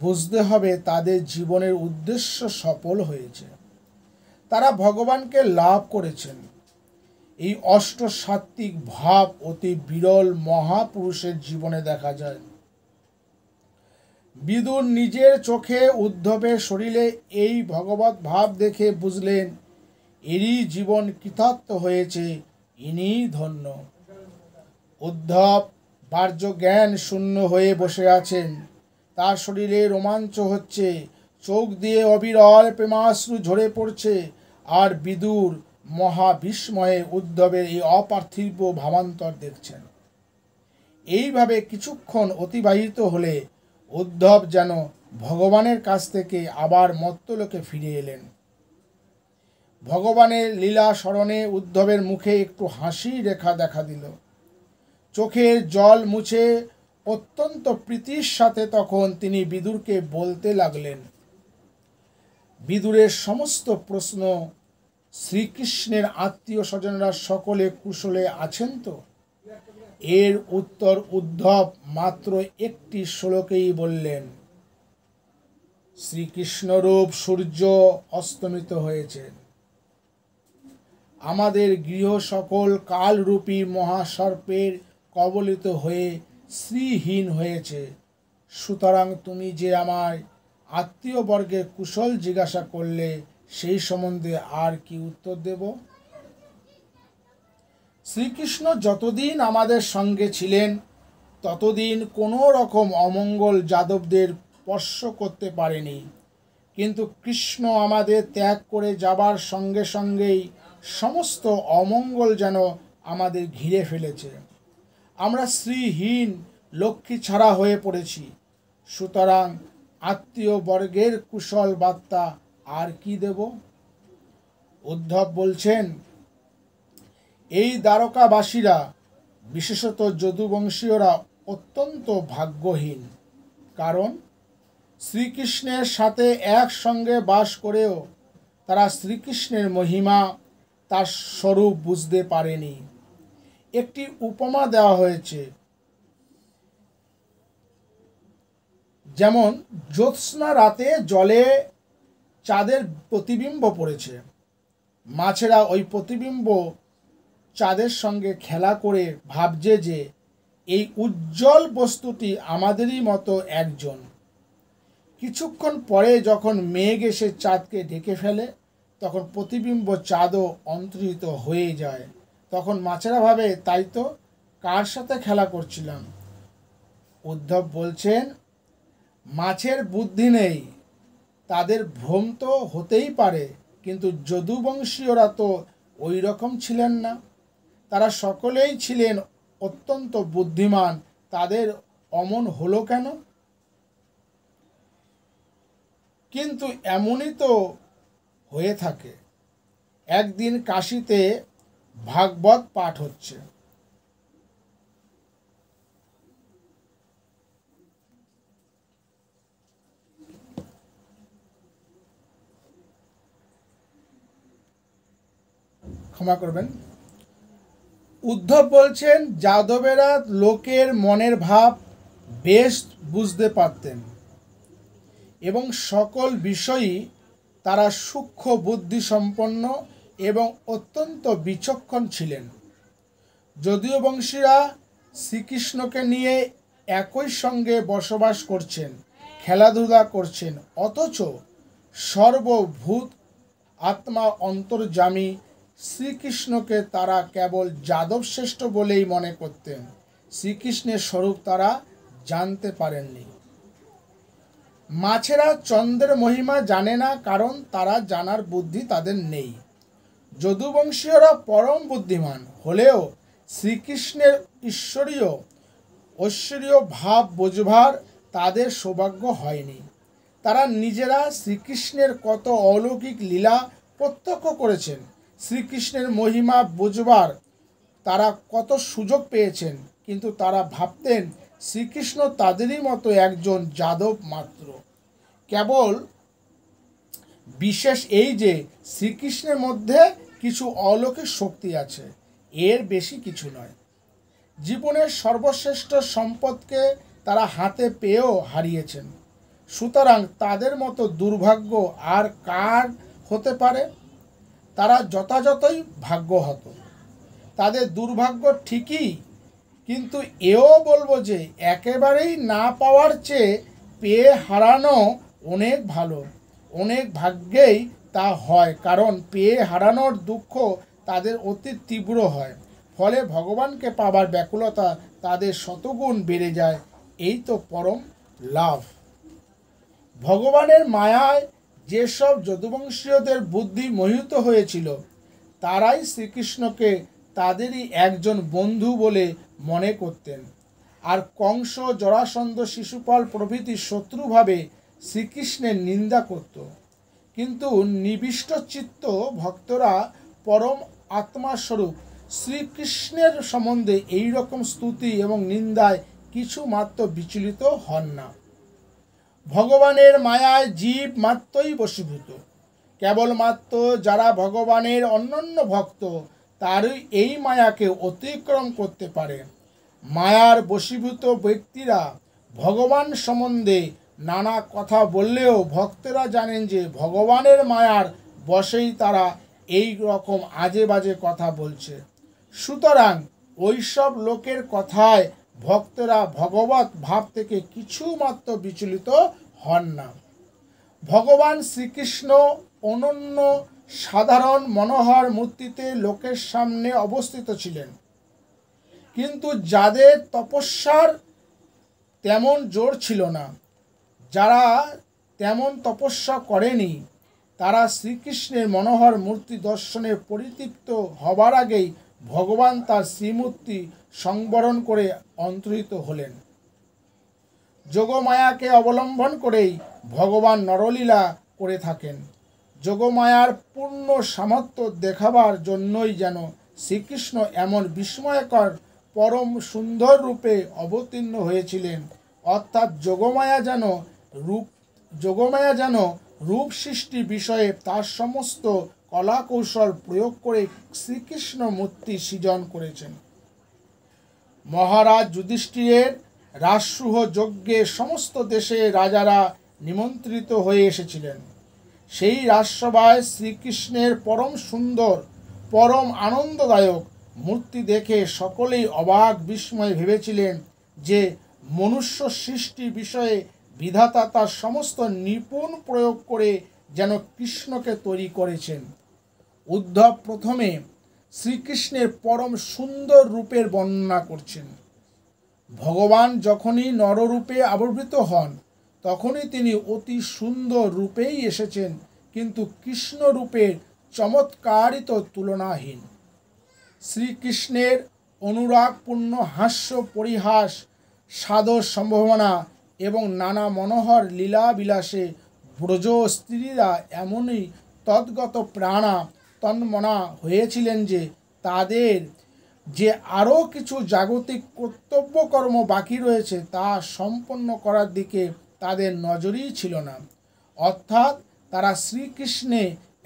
বুঝতে হবে তাদের জীবনের উদ্দেশ্য সফল হয়েছে, তারা ভগবানকে লাভ করেছেন। এই অষ্টসাত্ত্বিক ভাব অতি বিরল মহাপুরুষের জীবনে দেখা যায়। বিদুর নিজের চোখে উদ্ধবের শরীরে এই ভগবত ভাব দেখে বুঝলেন এরই জীবন কৃতার্থ হয়েছে, ইনিই ধন্য। উদ্ধব বাহ্য জ্ঞান শূন্য হয়ে বসে আছেন, তার শরীরে রোমাঞ্চ হচ্ছে, চোখ দিয়ে অবিরল প্রেমাশ্রু ঝরে পড়ছে, আর বিদুর মহাবিস্ময়ে উদ্ধবের এই অপার্থিব ভাবান্তর দেখছেন। এইভাবে কিছুক্ষণ অতিবাহিত হলে উদ্ধব যেন ভগবানের কাছ থেকে আবার মর্ত্যলোকে ফিরে এলেন। ভগবানের লীলা স্মরণে উদ্ধবের মুখে একটু হাসি রেখা দেখা দিল। চোখের জল মুছে অত্যন্ত প্রীতির সাথে তখন তিনি বিদুরকে বলতে লাগলেন। বিদুরের সমস্ত প্রশ্ন, শ্রীকৃষ্ণের আত্মীয় স্বজনরা সকলে কুশলে আছেন তো? এর উত্তর উদ্ধব মাত্র একটি শ্লোকেই বললেন, শ্রীকৃষ্ণরূপ সূর্য অস্তমিত হয়েছে, আমাদের গৃহ সকল কালরূপী মহাসর্পের কবলিত হয়ে শ্রীহীন হয়েছে। সুতরাং তুমি যে আমার আত্মীয়বর্গের কুশল জিজ্ঞাসা করলে, সেই সম্বন্ধে আর কি উত্তর দেব? শ্রীকৃষ্ণ যতদিন আমাদের সঙ্গে ছিলেন ততদিন কোনো রকম অমঙ্গল যাদবদের স্পর্শ করতে পারেনি, কিন্তু কৃষ্ণ আমাদের ত্যাগ করে যাবার সঙ্গে সঙ্গেই সমস্ত অমঙ্গল যেন আমাদের ঘিরে ফেলেছে। আমরা শ্রীহীন, লক্ষ্মী ছাড়া হয়ে পড়েছি। সুতরাং আত্মীয় বর্গের কুশল বার্তা আর কি দেব? উদ্ধব বলছেন, এই দ্বারকাবাসীরা, বিশেষত যদুবংশীয়রা অত্যন্ত ভাগ্যহীন। কারণ শ্রীকৃষ্ণের সাথে একসঙ্গে বাস করেও তারা শ্রীকৃষ্ণের মহিমা, তার স্বরূপ বুঝতে পারেনি। একটি উপমা দেওয়া হয়েছে, যেমন জ্যোৎস্না রাতে জলে চাঁদের প্রতিবিম্ব পড়েছে, মাছেরা ওই প্রতিবিম্ব চাঁদের সঙ্গে খেলা করে ভাবছে যে এই উজ্জ্বল বস্তুটি আমাদেরই মতো একজন। কিছুক্ষণ পরে যখন মেঘ এসে চাঁদকে ঢেকে ফেলে, তখন প্রতিবিম্ব চাঁদও অন্তর্হিত হয়ে যায়। তখন মাছেরা ভাবে, তাই তো, কার সাথে খেলা করছিলাম? উদ্ধব বলছেন, মাছের বুদ্ধি নেই, তাদের ভ্রম তো হতেই পারে, কিন্তু যদুবংশীয়রা তো ওই রকম ছিলেন না। তারা সকলেই ছিলেন অত্যন্ত বুদ্ধিমান, তাদের অমন হলো কেন? কিন্তু এমনই তো হয়ে থাকে। একদিন কাশীতে ভাগবত পাঠ হচ্ছে। ক্ষমা করবেন। উদ্ধব বলছেন, যাদবেরা লোকের মনের ভাব বেশ বুঝতে পারতেন এবং সকল বিষয়ই তারা সূক্ষ্ম বুদ্ধি সম্পন্ন এবং অত্যন্ত বিচক্ষণ ছিলেন। যদিও বংশীরা শ্রীকৃষ্ণকে নিয়ে একই সঙ্গে বসবাস করছেন, খেলাধুলা করছেন, অথচ সর্বভূত আত্মা অন্তর্যামী শ্রীকৃষ্ণকে তারা কেবল যাদবশ্রেষ্ঠ বলেই মনে করতেন। শ্রীকৃষ্ণের স্বরূপ তারা জানতে পারেননি। মাছেরা চন্দ্রের মহিমা জানে না, কারণ তারা জানার বুদ্ধি তাদের নেই। যদুবংশীয়রা পরম বুদ্ধিমান হলেও শ্রীকৃষ্ণের ঐশ্বরীয় ভাব বোঝবার তাদের সৌভাগ্য হয়নি। তারা নিজেরা শ্রীকৃষ্ণের কত অলৌকিক লীলা প্রত্যক্ষ করেছেন, শ্রীকৃষ্ণের মহিমা বুঝবার তারা কত সুযোগ পেয়েছেন, কিন্তু তারা ভাবতেন শ্রীকৃষ্ণ তাদেরই মতো একজন যাদব মাত্র। কেবল বিশেষ এই যে শ্রীকৃষ্ণের মধ্যে কিছু অলৌকিক শক্তি আছে, এর বেশি কিছু নয়। জীবনের সর্বশ্রেষ্ঠ সম্পদকে তারা হাতে পেয়েও হারিয়েছেন। সুতরাং তাদের মতো দুর্ভাগ্য আর কার হতে পারে? তারা যথাযথই ভাগ্যহত। তাদের দুর্ভাগ্য ঠিকই, কিন্তু এও বলবো যে একেবারেই না পাওয়ার চেয়ে পেয়ে হারানো অনেক ভালো। অনেক ভাগ্যেই তা হয়, কারণ পেয়ে হারানোর দুঃখ তাদের অতি তীব্র হয়। ফলে ভগবানকে পাবার ব্যাকুলতা তাদের শতগুণ বেড়ে যায়। এই তো পরম লাভ। ভগবানের মায়ায় যেসব যদুবংশীয়দের বুদ্ধি মোহিত হয়েছিল, তারাই শ্রীকৃষ্ণকে তাদেরই একজন বন্ধু বলে মনে করতেন, আর কংস, জরাসন্ধ, শিশুপাল প্রভৃতি শত্রুভাবে শ্রীকৃষ্ণের নিন্দা করত। কিন্তু নিবিষ্টচিত্ত ভক্তরা পরম আত্মাস্বরূপ শ্রীকৃষ্ণের সম্বন্ধে এই রকম স্তুতি এবং নিন্দায় কিছু মাত্র বিচলিত হন না। ভগবানের মায়ায় জীব মাত্রই বশীভূত। কেবলমাত্র যারা ভগবানের অনন্য ভক্ত, তারই এই মায়াকে অতিক্রম করতে পারে। মায়ার বশীভূত ব্যক্তিরা ভগবান সম্বন্ধে নানা কথা বললেও ভক্তেরা জানেন যে ভগবানের মায়ার বশেই তারা এই রকম আজে বাজে কথা বলছে। সুতরাং ওইসব লোকের কথায় ভক্তরা ভগবত ভাব থেকে কিছু মাত্র বিচলিত হন না। ভগবান শ্রীকৃষ্ণ অনন্য সাধারণ মনোহর মূর্তিতে লোকের সামনে অবস্থিত ছিলেন, কিন্তু যাদের তপস্যার তেমন জোর ছিল না, যারা তেমন তপস্যা করেনি, তারা শ্রীকৃষ্ণের মনোহর মূর্তি দর্শনে পরিতৃপ্ত হবার আগেই ভগবান তার শ্রীমূর্তি সংবরণ করে অন্তর্হিত হলেন। যোগমায়াকে অবলম্বন করেই ভগবান নরলীলা করে থাকেন। যোগমায়ার পূর্ণ সামর্থ্য দেখাবার জন্যই যেন শ্রীকৃষ্ণ এমন বিস্ময়কর পরম সুন্দর রূপে অবতীর্ণ হয়েছিলেন। অর্থাৎ যোগমায়া যেন রূপ সৃষ্টি বিষয়ে তার সমস্ত কলা কৌশল প্রয়োগ করে শ্রীকৃষ্ণ মূর্তি সৃজন করেছেন। মহারাজ যুধিষ্ঠিরের রাজসূহ যজ্ঞে সমস্ত দেশের রাজারা নিমন্ত্রিত হয়ে এসেছিলেন। সেই রাজসভায় শ্রীকৃষ্ণের পরম সুন্দর, পরম আনন্দদায়ক মূর্তি দেখে সকলেই অবাক বিস্ময়ে ভেবেছিলেন যে মনুষ্য সৃষ্টি বিষয়ে বিধাতা তার সমস্ত নিপুণ প্রয়োগ করে যেন কৃষ্ণকে তৈরি করেছেন। উদ্ধব প্রথমে শ্রীকৃষ্ণের পরম সুন্দর রূপের বর্ণনা করছেন। ভগবান যখনই নররূপে আবির্ভূত হন, তখনই তিনি অতি সুন্দর রূপেই এসেছেন, কিন্তু কৃষ্ণ রূপের চমৎকারই তো তুলনাহীন। শ্রীকৃষ্ণের অনুরাগপূর্ণ হাস্য, পরিহাস, সাদর সম্ভাবনা এবং নানা মনোহর লীলা বিলাসে ব্রজ স্ত্রীরা এমনই তদ্গত প্রাণা তন্মনা হয়েছিলেন যে তাদের যে আরও কিছু জাগতিক কর্তব্যকর্ম বাকি রয়েছে তা সম্পন্ন করার দিকে তাদের নজরই ছিল না। অর্থাৎ তারা শ্রীকৃষ্ণে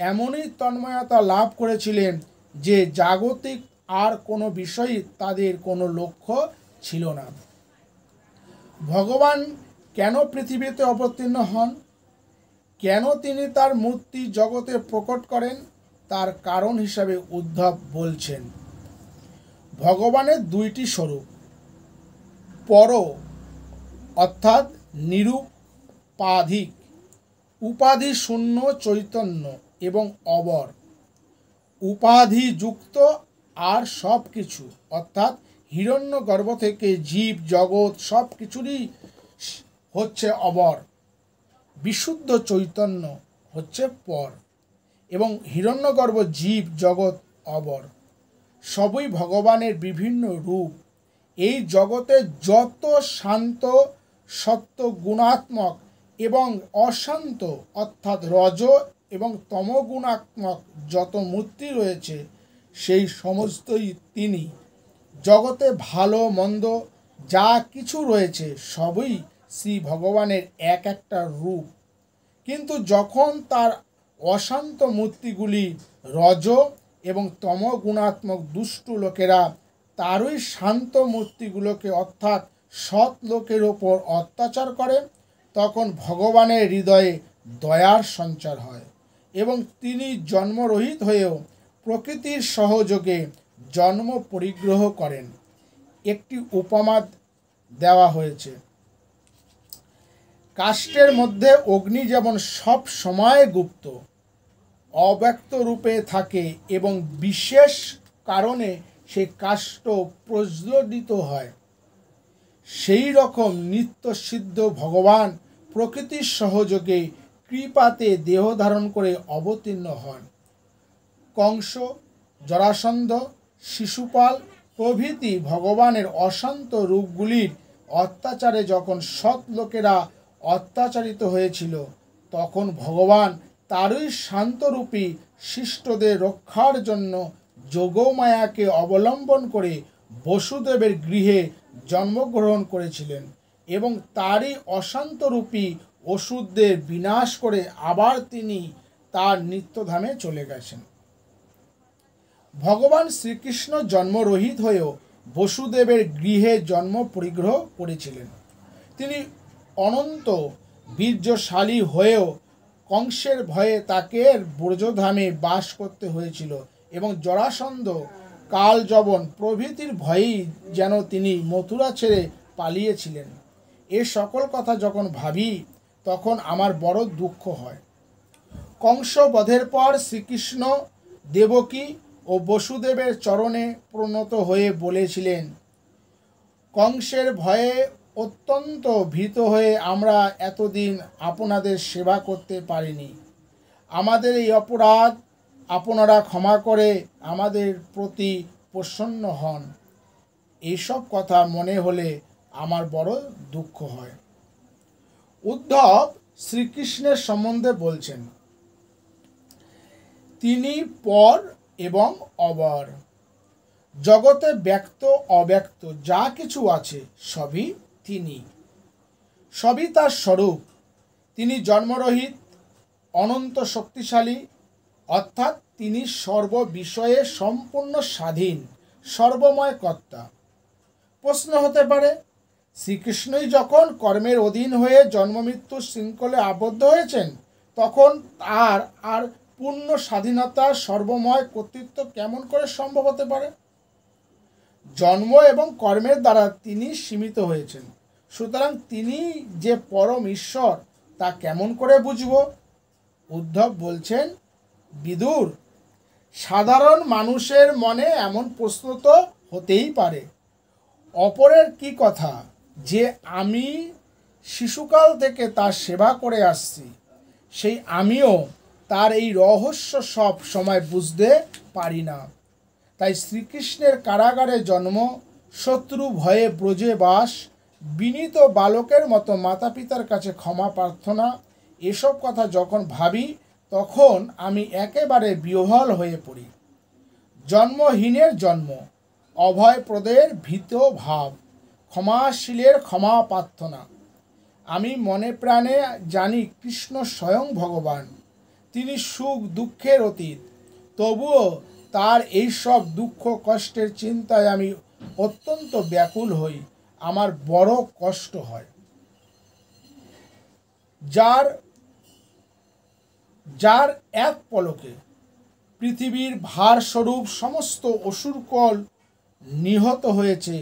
এমনই তন্ময়তা লাভ করেছিলেন যে জাগতিক আর কোনো বিষয়ই তাদের কোনো লক্ষ্য ছিল না। ভগবান কেন পৃথিবীতে অবতীর্ণ হন, কেন তিনি তার মূর্তি জগতে প্রকট করেন, তার কারণ হিসাবে উদ্ধব বলছেন, ভগবানের দুইটি স্বরূপ, পর অর্থাৎ নিরুপাধিক, উপাধি শূন্য চৈতন্য, এবং অবর উপাধিযুক্ত আর সব কিছু, অর্থাৎ হিরণ্যগর্ভ থেকে জীব জগৎ সব কিছুরই হচ্ছে অবর। বিশুদ্ধ চৈতন্য হচ্ছে পর, এবং হিরণ্যগর্ভ জীব জগৎ অবর। সবই ভগবানের বিভিন্ন রূপ। এই জগতে যত শান্ত, সত্য, গুণাত্মক এবং অশান্ত অর্থাৎ রজ এবং তমগুণাত্মক যত মূর্তি রয়েছে, সেই সমস্তই তিনি। জগতে ভালো মন্দ, যা কিছু রয়েছে সবই শ্রী ভগবানের এক একটা রূপ। কিন্তু যখন তার অশান্ত মূর্তিগুলি রজ এবং তম গুণাত্মক দুষ্টু লোকেরা তারই শান্ত মূর্তিগুলোকে অর্থাৎ সৎ লোকের ওপর অত্যাচার করে, তখন ভগবানের হৃদয়ে দয়ার সঞ্চার হয় এবং তিনি জন্মরহিত হয়েও প্রকৃতির সহযোগে জন্ম পরিগ্রহ করেন। একটি উপমা দেওয়া হয়েছে, কাষ্ঠের মধ্যে অগ্নি যেমন সব সময় গুপ্ত অব্যক্ত রূপে থাকে এবং বিশেষ কারণে সেই কাষ্ঠ প্রজ্বলিত হয়, সেই রকম নিত্য সিদ্ধ ভগবান প্রকৃতির সহযোগে কৃপাতে দেহ ধারণ করে অবতীর্ণ হন। কংস, জরাসন্ধ, শিশুপাল প্রভৃতি ভগবানের অশান্ত রূপগুলির অত্যাচারে যখন সৎ লোকেরা অত্যাচারিত হয়েছিল, তখন ভগবান তারই শান্তরূপী শিষ্টদের রক্ষার জন্য যোগমায়াকে অবলম্বন করে বসুদেবের গৃহে জন্মগ্রহণ করেছিলেন এবং তারই অশান্তরূপী অসুরদের বিনাশ করে আবার তিনি তার নিত্যধামে চলে গেছেন। ভগবান শ্রীকৃষ্ণ জন্মরহিত হয়েও বসুদেবের গৃহে জন্ম পরিগ্রহ করেছিলেন। তিনি অনন্ত বীর্যশালী হয়েও কংসের ভয়ে তাকে ব্রজধামে বাস করতে হয়েছিল এবং জরাসন্ধ, কালযবন প্রভৃতির ভয়েই যেন তিনি মথুরা ছেড়ে পালিয়েছিলেন। এ সকল কথা যখন ভাবি তখন আমার বড় দুঃখ হয়। কংস বধের পর শ্রীকৃষ্ণ দেবকী ও বসুদেবের চরণে প্রণত হয়ে বলেছিলেন, কংসের ভয়ে অত্যন্ত ভীত হয়ে আমরা এতদিন আপনাদের সেবা করতে পারিনি। আমাদের এই অপরাধ আপনারা ক্ষমা করে আমাদের প্রতি প্রসন্ন হন। এইসব কথা মনে হলে আমার বড় দুঃখ হয়। উদ্ধব শ্রীকৃষ্ণের সম্বন্ধে বলছেন, তিনি পর এবং অবর, জগতে ব্যক্ত অব্যক্ত যা কিছু আছে সবই তিনি, সবই তার স্বরূপ। তিনি জন্মরহিত, অনন্ত শক্তিশালী, অর্থাৎ তিনি সর্ববিষয়ে সম্পূর্ণ স্বাধীন, সর্বময় কর্তা। প্রশ্ন হতে পারে, শ্রীকৃষ্ণই যখন কর্মের অধীন হয়ে জন্মমৃত্যুর শৃঙ্খলে আবদ্ধ হয়েছেন, তখন তার আর পূর্ণ স্বাধীনতা, সর্বময় কর্তৃত্ব কেমন করে সম্ভব হতে পারে? জন্ম এবং কর্মের দ্বারা তিনি সীমিত হয়েছেন, সুতরাং তিনি যে পরম ঈশ্বর তা কেমন করে বুঝব? উদ্ধব বলছেন, বিদুর, সাধারণ মানুষের মনে এমন প্রশ্ন তো হতেই পারে। অপরের কি কথা যে আমি শিশুকাল থেকে তার সেবা করে আসছি, সেই আমিও তার এই রহস্য সব সময় বুঝতে পারি না। তাই শ্রীকৃষ্ণের কারাগারে জন্ম, শত্রু ভয়ে ব্রজে বাস, বিনীত বালকের মতো মাতা পিতার কাছে ক্ষমা প্রার্থনা, এসব কথা যখন ভাবি তখন আমি একেবারে বিহ্বল হয়ে পড়ি। জন্মহীনের জন্ম, অভয়প্রদের ভীত ভাব, ক্ষমাশীলের ক্ষমা প্রার্থনা। আমি মনে প্রাণে জানি কৃষ্ণ স্বয়ং ভগবান, তিনি সুখ দুঃখের অতীত। তবুও তার এইসব দুঃখ কষ্টের চিন্তায় আমি অত্যন্ত ব্যাকুল হই, আমার বড় কষ্ট হয়। যার এক পলকে পৃথিবীর ভারস্বরূপ সমস্ত অসুরকল নিহত হয়েছে,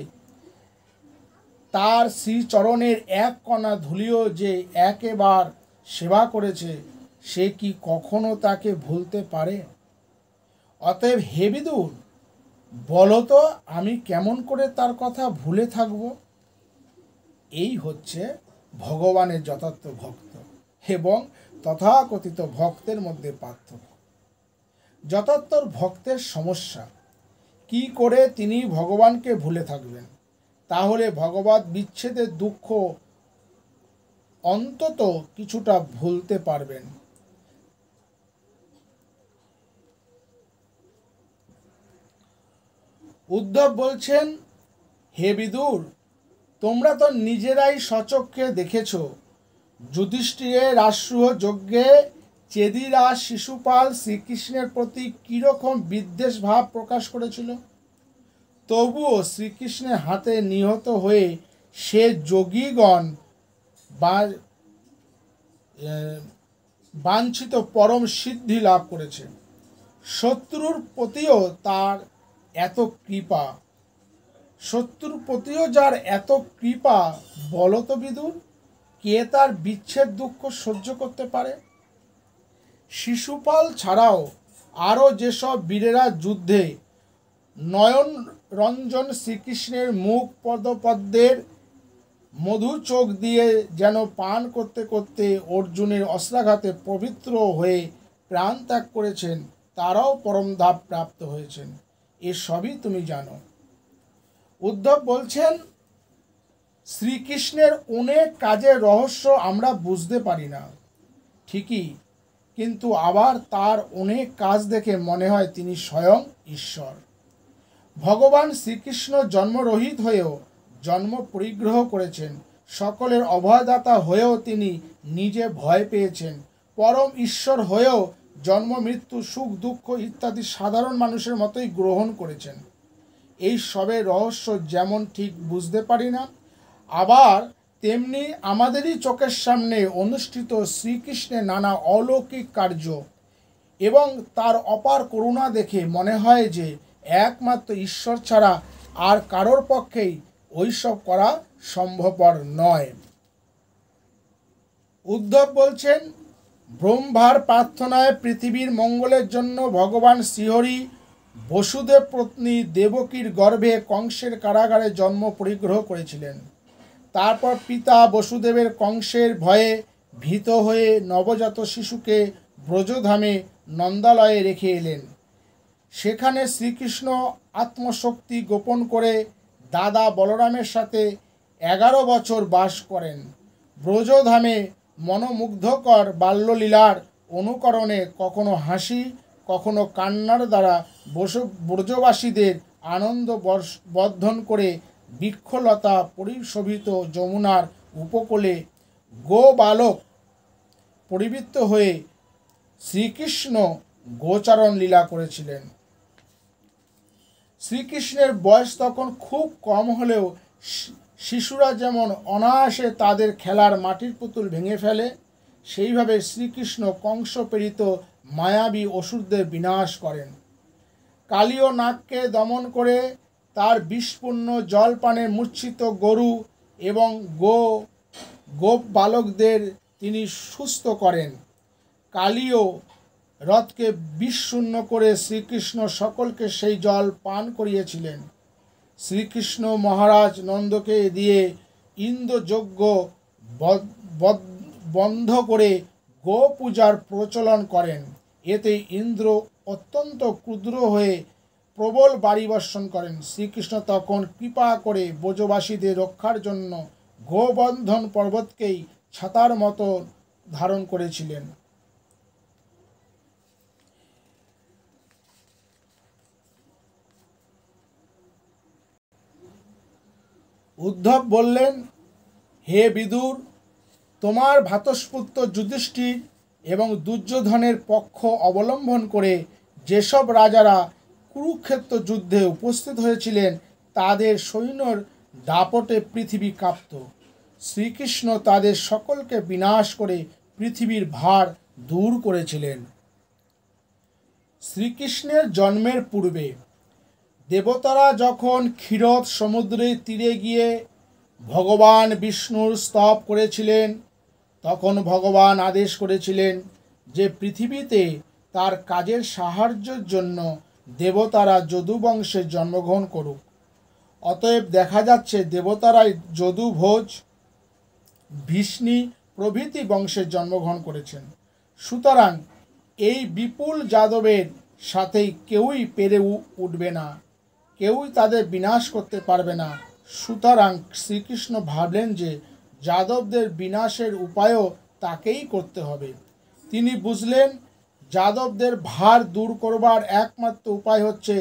তার শ্রীচরণের এক কণা ধুলিও যে একবার সেবা করেছে, সে কি কখনো তাকে ভুলতে পারে? অতএব হে বিদুর, বলো তো আমি কেমন করে তার কথা ভুলে থাকব? এই হচ্ছে ভগবানের যথার্থ ভক্ত এবং তথাকথিত ভক্তের মধ্যে পার্থক্য। যথার্থ ভক্তের সমস্যা, কি করে তিনি ভগবানকে ভুলে থাকবেন? তাহলে ভগবৎ বিচ্ছেদের দুঃখ অন্তত কিছুটা ভুলতে পারবেন। উদ্ধব বলছেন, হে বিদুর, তোমরা তো নিজেরাই স্বচক্ষে দেখেছ, যুধিষ্ঠিরের রাষ্ট্রীয় যজ্ঞে চেদিরা শিশুপাল শ্রীকৃষ্ণের প্রতি কীরকম বিদ্বেষ ভাব প্রকাশ করেছিল। তবুও শ্রীকৃষ্ণের হাতে নিহত হয়ে সে যোগীগণ বা বাঞ্ছিত পরম সিদ্ধি লাভ করেছে। শত্রুর প্রতিও তার এত কৃপা, শত্রুর প্রতিও যার এত কৃপা, বলো তো বিদুর, কে তার বিচ্ছেদ দুঃখ সহ্য করতে পারে? শিশুপাল ছাড়াও আরও যেসব বীরেরা যুদ্ধে নয়ন রঞ্জন শ্রীকৃষ্ণের মুখ পদপদ্মের মধু চোখ দিয়ে যেন পান করতে করতে অর্জুনের অস্ত্রাঘাতে পবিত্র হয়ে প্রাণ ত্যাগ করেছেন, তারাও পরমধাম প্রাপ্ত হয়েছেন। এসবই তুমি জানো। উদ্ধব বলছেন, শ্রীকৃষ্ণের অনেক কাজের রহস্য আমরা বুঝতে পারি না ঠিকই, কিন্তু আবার তার অনেক কাজ দেখে মনে হয় তিনি স্বয়ং ঈশ্বর। ভগবান শ্রীকৃষ্ণ জন্মরহিত হয়েও জন্ম পরিগ্রহ করেছেন, সকলের অভয়দাতা হয়েও তিনি নিজে ভয় পেয়েছেন, পরম ঈশ্বর হয়েও জন্ম মৃত্যু সুখ দুঃখ ইত্যাদি সাধারণ মানুষের মতোই গ্রহণ করেছেন। এই সবের রহস্য যেমন ঠিক বুঝতে পারি না, আবার তেমনি আমাদেরই চোখের সামনে অনুষ্ঠিত শ্রীকৃষ্ণের নানা অলৌকিক কার্য এবং তার অপার করুণা দেখে মনে হয় যে একমাত্র ঈশ্বর ছাড়া আর কারোর পক্ষেই ওইসব করা সম্ভবপর নয়। উদ্ধব বলছেন, ব্রহ্মার প্রার্থনায় পৃথিবীর মঙ্গলের জন্য ভগবান শ্রীহরি বসুদেব পত্নী দেবকীর গর্ভে কংসের কারাগারে জন্ম পরিগ্রহ করেছিলেন। তারপর পিতা বসুদেবের কংসের ভয়ে ভীত হয়ে নবজাত শিশুকে ব্রজধামে নন্দালয়ে রেখে এলেন। সেখানে শ্রীকৃষ্ণ আত্মশক্তি গোপন করে দাদা বলরামের সাথে 11 বছর বাস করেন। ব্রজধামে মনোমুগ্ধকর বাল্যলীলার অনুকরণে কখনো হাসি কখনো কান্নার দ্বারা ব্রজবাসীদের আনন্দ বর্ধন করে বৃক্ষলতা পরিশোভিত যমুনার উপকূলে গোবালক পরিবৃত্ত হয়ে শ্রীকৃষ্ণ গোচারণ লীলা করেছিলেন। শ্রীকৃষ্ণের বয়স তখন খুব কম হলেও শিশুরা যেমন অনায়াসে তাদের খেলার মাটির পুতুল ভেঙে ফেলে, সেইভাবে শ্রীকৃষ্ণ কংস প্রেরিত মায়াবী অসুরদের বিনাশ করেন। কালীয় নাগকে দমন করে তার বিষপূর্ণ জলপানে মূর্ছিত গরু এবং গোপ বালকদের তিনি সুস্থ করেন। কালীয় রথকে বিষশূন্য করে শ্রীকৃষ্ণ সকলকে সেই জল পান করিয়েছিলেন। শ্রীকৃষ্ণ মহারাজ নন্দকে দিয়ে ইন্দ্রযজ্ঞ বন্ধ করে গো পূজার প্রচলন করেন। এতে ইন্দ্র অত্যন্ত ক্ষুদ্র হয়ে প্রবল বাড়ি বর্ষণ করেন। শ্রীকৃষ্ণ তখন কৃপা করে ব্রজবাসীদের রক্ষার জন্য গোবর্ধন পর্বতকেই ছাতার মতো ধারণ করেছিলেন। উদ্ধব বললেন, হে বিদুর, তোমার ভ্রাতুষ্পুত্র যুধিষ্ঠির এবং দুর্যোধনের পক্ষ অবলম্বন করে যেসব রাজারা কুরুক্ষেত্র যুদ্ধে উপস্থিত হয়েছিলেন তাদের সৈন্যর দাপটে পৃথিবী কাঁপত। শ্রীকৃষ্ণ তাদের সকলকে বিনাশ করে পৃথিবীর ভার দূর করেছিলেন। শ্রীকৃষ্ণের জন্মের পূর্বে দেবতারা যখন ক্ষীরোদ সমুদ্রের তীরে গিয়ে ভগবান বিষ্ণুর স্তব করেছিলেন, তখন ভগবান আদেশ করেছিলেন যে পৃথিবীতে তার কাজের সাহায্যের জন্য দেবতারা যদুবংশে জন্মগ্রহণ করুক। অতএব দেখা যাচ্ছে দেবতারাই যদু, ভোজ, ভীষ্ণি প্রভৃতি বংশে জন্মগ্রহণ করেছেন। সুতরাং এই বিপুল যাদবের সাথেই কেউই পেরে উঠবে না, কেউই তাদের বিনাশ করতে পারবে না। সুতরাং শ্রীকৃষ্ণ ভাবলেন যে যাদবদের বিনাশের উপায়ও তাকেই করতে হবে। তিনি বুঝলেন যাদবদের ভার দূর করবার একমাত্র উপায় হচ্ছে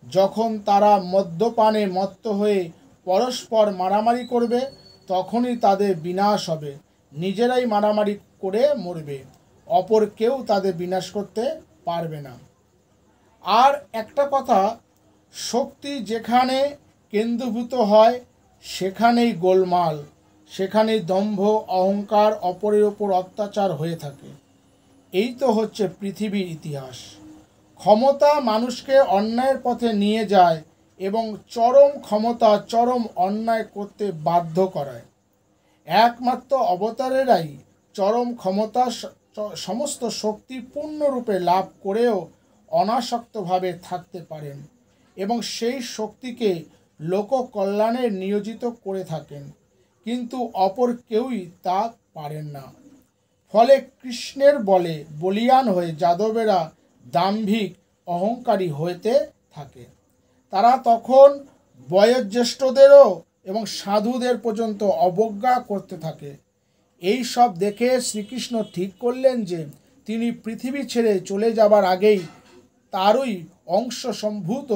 যখন তারা মদ্যপানে মত্ত হয়ে পরস্পর মারামারি করবে, তখনই তাদের বিনাশ হবে। নিজেরাই মারামারি করে মরবে, অপর কেউ তাদের বিনাশ করতে পারবে না। আর একটা কথা, শক্তি যেখানে কেন্দ্রীভূত হয় সেখানেই গোলমাল, সেখানেই দম্ভ, অহংকার, অপরের ওপর অত্যাচার হয়ে থাকে। এই তো হচ্ছে পৃথিবীর ইতিহাস। ক্ষমতা মানুষকে অন্যায়ের পথে নিয়ে যায় এবং চরম ক্ষমতা চরম অন্যায় করতে বাধ্য করায়। একমাত্র অবতারেরাই চরম ক্ষমতা সমস্ত শক্তি পূর্ণরূপে লাভ করেও অনাসক্তভাবে থাকতে পারেন এবং সেই শক্তিকে লোককল্যাণে নিয়োজিত করে থাকেন, কিন্তু অপর কেউই তা পারেন না। ফলে কৃষ্ণের বলে বলীয়ান হয়ে যাদবেরা দাম্ভিক অহংকারী হইতে থাকে। তারা তখন বয়োজ্যেষ্ঠদেরও এবং সাধুদের পর্যন্ত অবজ্ঞা করতে থাকে। এই সব দেখে শ্রীকৃষ্ণ ঠিক করলেন যে তিনি পৃথিবী ছেড়ে চলে যাবার আগেই তারই অংশ সম্ভূত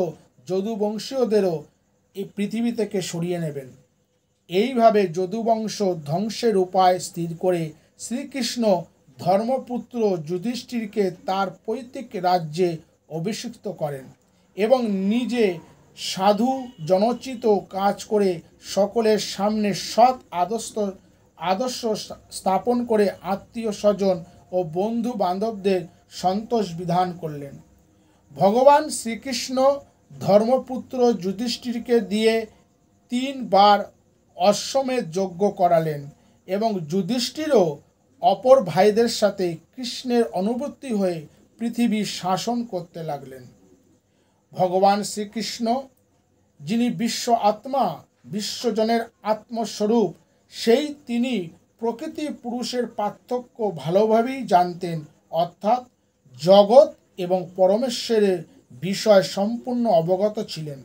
যদুবংশীয়দেরও এই পৃথিবী থেকে সরিয়ে নেবেন। এইভাবে যদুবংশ ধ্বংসের উপায় স্থির করে শ্রীকৃষ্ণ ধর্মপুত্র যুধিষ্ঠিরকে তার পৈতৃক রাজ্যে অভিষিক্ত করেন এবং নিজে সাধু জনোচিত কাজ করে সকলের সামনে সৎ আদর্শ স্থাপন করে আত্মীয় স্বজন ও বন্ধু বান্ধবদের সন্তোষ বিধান করলেন। ভগবান শ্রীকৃষ্ণ ধর্মপুত্র যুধিষ্ঠিরকে দিয়ে 3 বার অশ্বমেধ যজ্ঞ করালেন এবং যুধিষ্ঠিরও অপর ভাইদের সাথে কৃষ্ণের অনুবর্তী হয়ে পৃথিবী শাসন করতে লাগলেন। ভগবান শ্রীকৃষ্ণ, যিনি বিশ্ব আত্মা, বিশ্বজনের আত্মস্বরূপ, সেই তিনি প্রকৃতি পুরুষের পার্থক্য ভালোভাবেই জানতেন, অর্থাৎ জগৎ এবং পরমেশ্বরের বিষয় সম্পূর্ণ অবগত ছিলেন।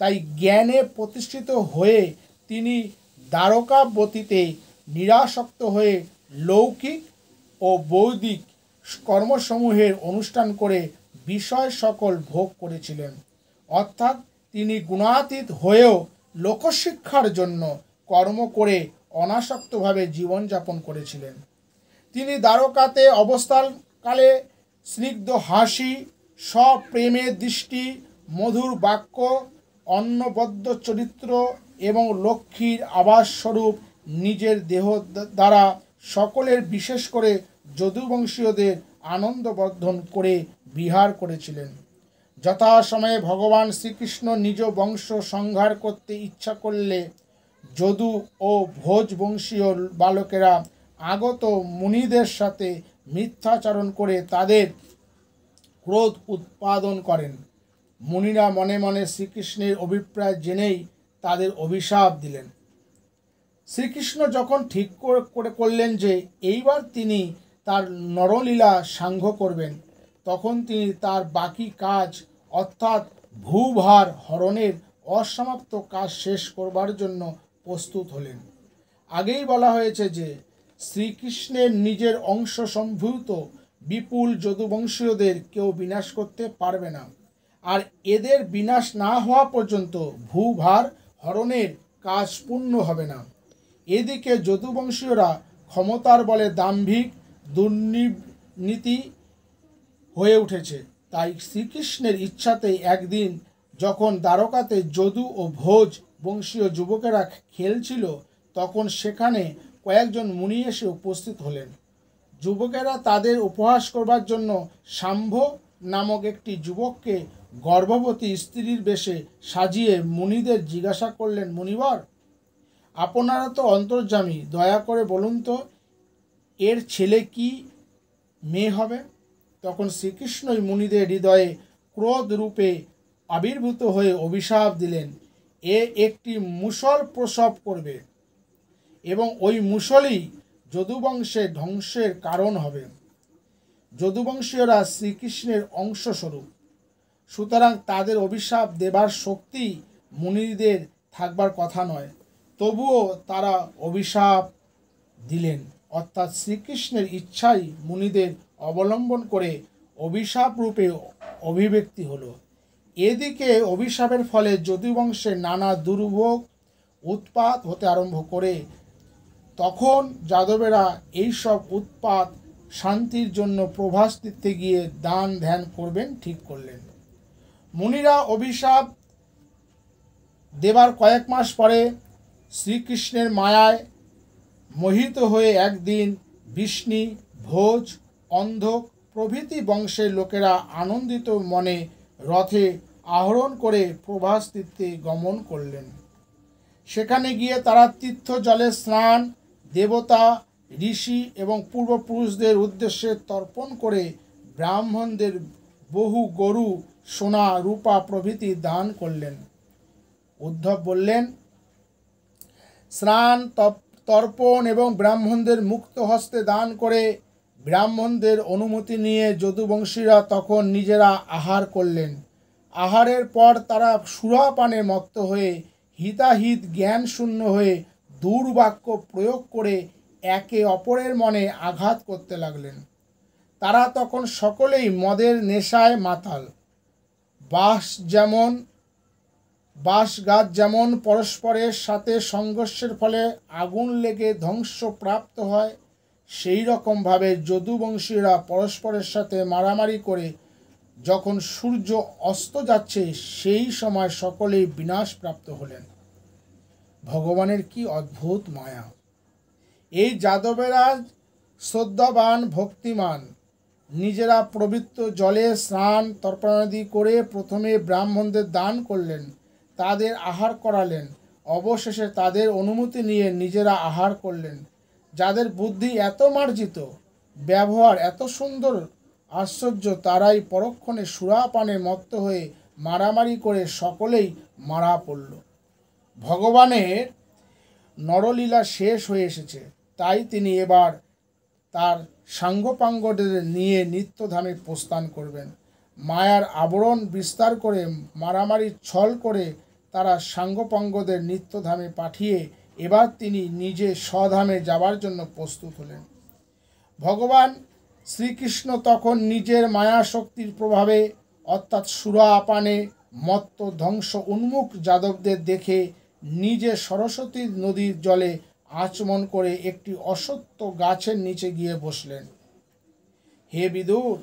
তাই জ্ঞানে প্রতিষ্ঠিত হয়ে তিনি দ্বারকাবতীতে নিরাসক্ত হয়ে লৌকিক ও বৈদিক কর্মসমূহের অনুষ্ঠান করে বিষয় সকল ভোগ করেছিলেন। অর্থাৎ তিনি গুণাতীত হয়েও লোকশিক্ষার জন্য কর্ম করে অনাসক্তভাবে জীবনযাপন করেছিলেন। তিনি দ্বারকাতে অবস্থানকালে স্নিগ্ধ হাসি, সপ্রেমের দৃষ্টি, মধুর বাক্য, অন্নবদ্ধ চরিত্র এবং লক্ষ্মীর আবাসস্বরূপ নিজের দেহ দ্বারা সকলের, বিশেষ করে যদুবংশীয়দের আনন্দবর্ধন করে বিহার করেছিলেন। যথাসময়ে ভগবান শ্রীকৃষ্ণ নিজ বংশ সংহার করতে ইচ্ছা করলে যদু ও ভোজ বংশীয় বালকেরা আগত মুনিদের সাথে মিথ্যাচরণ করে তাদের ক্রোধ উৎপাদন করেন। মুনিরা মনে মনে শ্রীকৃষ্ণের অভিপ্রায় জেনেই তাদের অভিশাপ দিলেন। শ্রীকৃষ্ণ যখন ঠিক করলেন যে এইবার তিনি তার নরলীলা সাঙ্গ করবেন, তখন তিনি তার বাকি কাজ অর্থাৎ ভূভার হরণের অসমাপ্ত কাজ শেষ করবার জন্য প্রস্তুত হলেন। আগেই বলা হয়েছে যে শ্রীকৃষ্ণের নিজের অংশ সম্ভূত বিপুল যদুবংশীয়দের কেউ বিনাশ করতে পারবে না, আর এদের বিনাশ না হওয়া পর্যন্ত ভূভার হরণের কাজ পূর্ণ হবে না। এদিকে যদুবংশীয়রা ক্ষমতার বলে দাম্ভিক, দুর্নীতি হয়ে উঠেছে। তাই শ্রীকৃষ্ণের ইচ্ছাতেই একদিন যখন দ্বারকাতে যদু ও ভোজ বংশীয় যুবকেরা খেলছিল, তখন সেখানে কয়েকজন মুনি এসে উপস্থিত হলেন। যুবকেরা তাদের উপহাস করবার জন্য শাম্ভ নামক একটি যুবককে গর্ভবতী স্ত্রীর বেশে সাজিয়ে মুনিদের জিজ্ঞাসা করলেন, মুনিবর, আপনারা তো অন্তর্যামী, দয়া করে বলুন তো এর ছেলে কি মেয়ে হবে? তখন শ্রীকৃষ্ণই মুনিদের হৃদয়ে ক্রোধ রূপে আবির্ভূত হয়ে অভিশাপ দিলেন, এ একটি মুষল প্রসব করবে এবং ওই মুষলই যদুবংশের ধ্বংসের কারণ হবে। যদুবংশীয়রা শ্রীকৃষ্ণের অংশস্বরূপ, সুতরাং তাদের অভিশাপ দেবার শক্তি মুনিদের থাকবার কথা নয়। তবুও তারা অভিশাপ দিলেন, অর্থাৎ শ্রীকৃষ্ণের ইচ্ছাই মুনিদের অবলম্বন করে অভিশাপ রূপে অভিব্যক্তি হলো। এদিকে অভিশাপের ফলে যদুবংশের নানা দুর্ভোগ উৎপাত হতে আরম্ভ করে, তখন যাদবেরা এইসব উৎপাত শান্তির জন্য প্রভাস তীর্থে গিয়ে দান ধ্যান করবেন ঠিক করলেন। মুনিরা অভিশাপ দেবার কয়েক মাস পরে শ্রীকৃষ্ণের মায়ায় মোহিত হয়ে একদিন বিষ্ণু, ভোজ, অন্ধক প্রভৃতি বংশের লোকেরা আনন্দিত মনে রথে আরোহণ করে প্রভাস তীর্থে গমন করলেন। সেখানে গিয়ে তারা তীর্থ জলে স্নান, দেবতা, ঋষি এবং পূর্বপুরুষদের উদ্দেশ্যে তর্পণ করে ব্রাহ্মণদের বহু গরু, সোনা, রূপা প্রভৃতি দান করলেন। উদ্ধব বললেন, স্নান, তর্পণ এবং ব্রাহ্মণদের মুক্ত হস্তে দান করে ব্রাহ্মণদের অনুমতি নিয়ে যদুবংশীরা তখন নিজেরা আহার করলেন। আহারের পর তারা সুরাপানে মত্ত হয়ে হিতাহিত জ্ঞান শূন্য হয়ে দুর্বাক্য প্রয়োগ করে একে অপরের মনে আঘাত করতে লাগলেন। তারা তখন সকলেই মদের নেশায় মাতাল। বাঁশগাছ যেমন পরস্পরের সাথে সংঘর্ষের ফলে আগুন লেগে ধ্বংসপ্রাপ্ত হয়, সেই রকমভাবে যদুবংশীরা পরস্পরের সাথে মারামারি করে যখন সূর্য অস্ত যাচ্ছে সেই সময় সকলেই বিনাশপ্রাপ্ত হলেন। ভগবানের কি অদ্ভুত মায়া! এই যাদবেরা শ্রদ্ধাবান, ভক্তিমান, নিজেরা পবিত্র জলে স্নান তর্পণাদি করে প্রথমে ব্রাহ্মণদের দান করলেন, তাদের আহার করালেন, অবশেষে তাদের অনুমতি নিয়ে নিজেরা আহার করলেন। যাদের বুদ্ধি এত মার্জিত, ব্যবহার এত সুন্দর, আশ্চর্য, তারাই পরক্ষণে সুরাপানে মত্ত হয়ে মারামারি করে সকলেই মারা পড়ল। ভগবানের নরলীলা শেষ হয়ে এসেছে, তাই তিনি এবার তার সাঙ্গপাঙ্গদের নিয়ে নিত্যধামে প্রস্থান করবেন। মায়ার আবরণ বিস্তার করে মারামারি ছল করে তারা সাঙ্গপাঙ্গদের নিত্যধামে পাঠিয়ে এবার তিনি নিজে স্বধামে যাবার জন্য প্রস্তুত হলেন। ভগবান শ্রীকৃষ্ণ তখন নিজের মায়া শক্তির প্রভাবে অর্থাৎ সুরাপানে মত্ত ধ্বংস উন্মুখ যাদবদের দেখে নিজে সরস্বতী নদীর জলে আচমন করে একটি অশ্বত্থ গাছের নিচে গিয়ে বসলেন। হে বিদুর,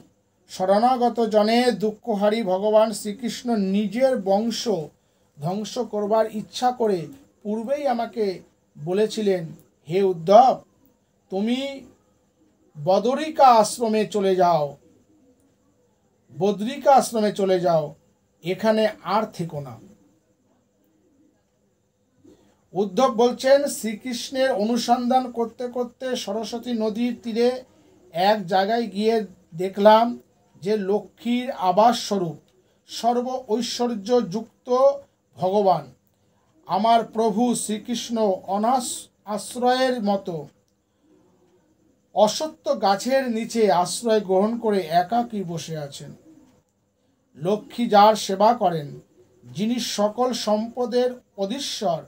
শরণাগত জনে দুঃখহারী ভগবান শ্রীকৃষ্ণ নিজের বংশ ধ্বংস করবার ইচ্ছা করে পূর্বেই আমাকে বলেছিলেন, হে উদ্ধব, তুমি বদরিকা আশ্রমে চলে যাও, এখানে আর থেকো না। উদ্ধব বলছেন, শ্রীকৃষ্ণের অনুসন্ধান করতে করতে সরস্বতী নদীর তীরে এক জায়গায় গিয়ে দেখলাম যে লক্ষ্মীর আবাস স্বরূপ সর্ব ঐশ্বর্য যুক্ত ভগবান আমার প্রভু শ্রীকৃষ্ণ আশ্রয়ের মতো অশ্বত্থ গাছের নিচে আশ্রয় গ্রহণ করে একাকী বসে আছেন। লক্ষ্মী যার সেবা করেন, যিনি সকল সম্পদের অধীশ্বর,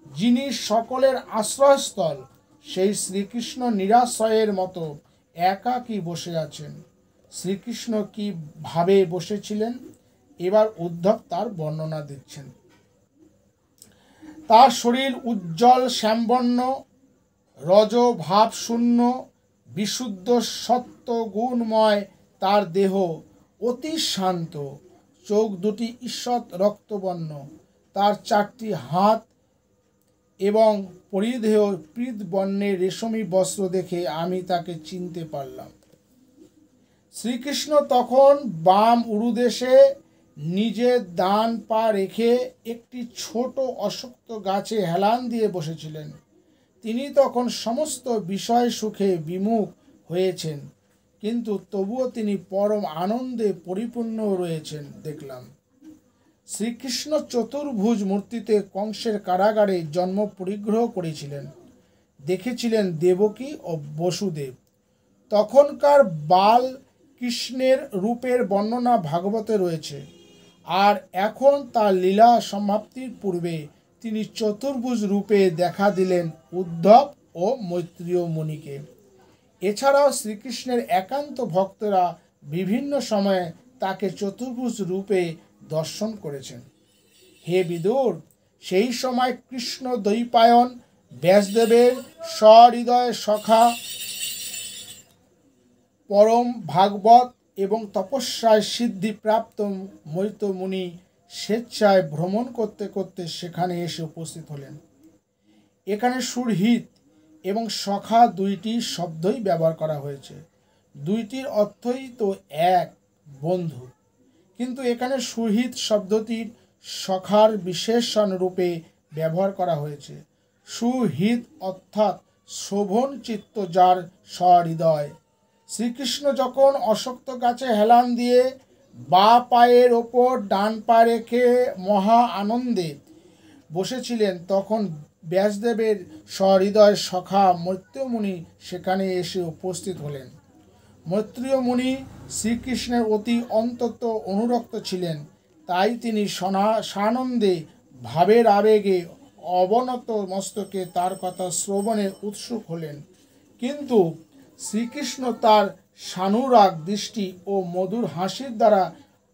যিনি সকলের আশ্রয়স্থল, সেই শ্রীকৃষ্ণ নিরাশ্রয়ের মতো একাকী বসে আছেন। শ্রীকৃষ্ণ কি ভাবে বসেছিলেন এবার উদ্ধব তার বর্ণনা দিচ্ছেন। তার শরীর উজ্জ্বল শ্যামবর্ণ, রজ ভাব শূন্য, বিশুদ্ধ সত্য গুণময় তার দেহ, অতি শান্ত, চোখ দুটি ঈষৎ রক্তবর্ণ, তার 4টি হাত এবং পরিধেয় পীত বর্ণের রেশমি বস্ত্র দেখে আমি তাকে চিনতে পারলাম। শ্রীকৃষ্ণ তখন বাম উরুদেশে নিজের ডান পা রেখে একটি ছোট অশ্বত্থ গাছে হেলান দিয়ে বসেছিলেন। তিনি তখন সমস্ত বিষয় সুখে বিমুখ হয়েছেন, কিন্তু তবুও তিনি পরম আনন্দে পরিপূর্ণ রয়েছেন দেখলাম। শ্রীকৃষ্ণ চতুর্ভুজ মূর্তিতে কংসের কারাগারে জন্ম পরিগ্রহ করেছিলেন। দেখেছিলেন দেবকী ও বসুদেব। তখনকার বাল কৃষ্ণের রূপের বর্ণনা ভাগবতে রয়েছে। আর এখন তার লীলা সমাপ্তির পূর্বে তিনি চতুর্ভুজ রূপে দেখা দিলেন উদ্ধব ও মৈত্রেয় মুনিকে। এছাড়াও শ্রীকৃষ্ণের একান্ত ভক্তরা বিভিন্ন সময়ে তাকে চতুর্ভুজ রূপে দর্শন করেছেন। হে বিদুর, সেই সময় কৃষ্ণ দ্বৈপায়ন ব্যাসদেবের সহৃদয় সখা পরম ভাগবত এবং তপস্যায় সিদ্ধিপ্রাপ্ত মৈত মুনি স্বেচ্ছায় ভ্রমণ করতে করতে সেখানে এসে উপস্থিত হলেন। এখানে সুরহিত এবং সখা দুইটি শব্দই ব্যবহার করা হয়েছে। দুইটির অর্থই তো এক, বন্ধু। কিন্তু এখানে সুরহিত শব্দটির সখার বিশেষণ রূপে ব্যবহার করা হয়েছে। সুহিত অর্থাৎ শোভন চিত্ত যার সহৃদয়। শ্রীকৃষ্ণ যখন অশক্ত গাছে হেলান দিয়ে বা পায়ের ওপর ডান পা রেখে মহা আনন্দে বসেছিলেন, তখন ব্যাসদেবের সহৃদয় সখা মৈত্রেয় মুনি সেখানে এসে উপস্থিত হলেন। মৈত্রেয় মুনি শ্রীকৃষ্ণের অতি অন্তত অনুরক্ত ছিলেন, তাই তিনি সানন্দে ভাবের আবেগে অবনত মস্তকে তার কথা শ্রবণে উৎসুক হলেন। কিন্তু শ্রীকৃষ্ণ তার সানুরাগ দৃষ্টি ও মধুর হাসির দ্বারা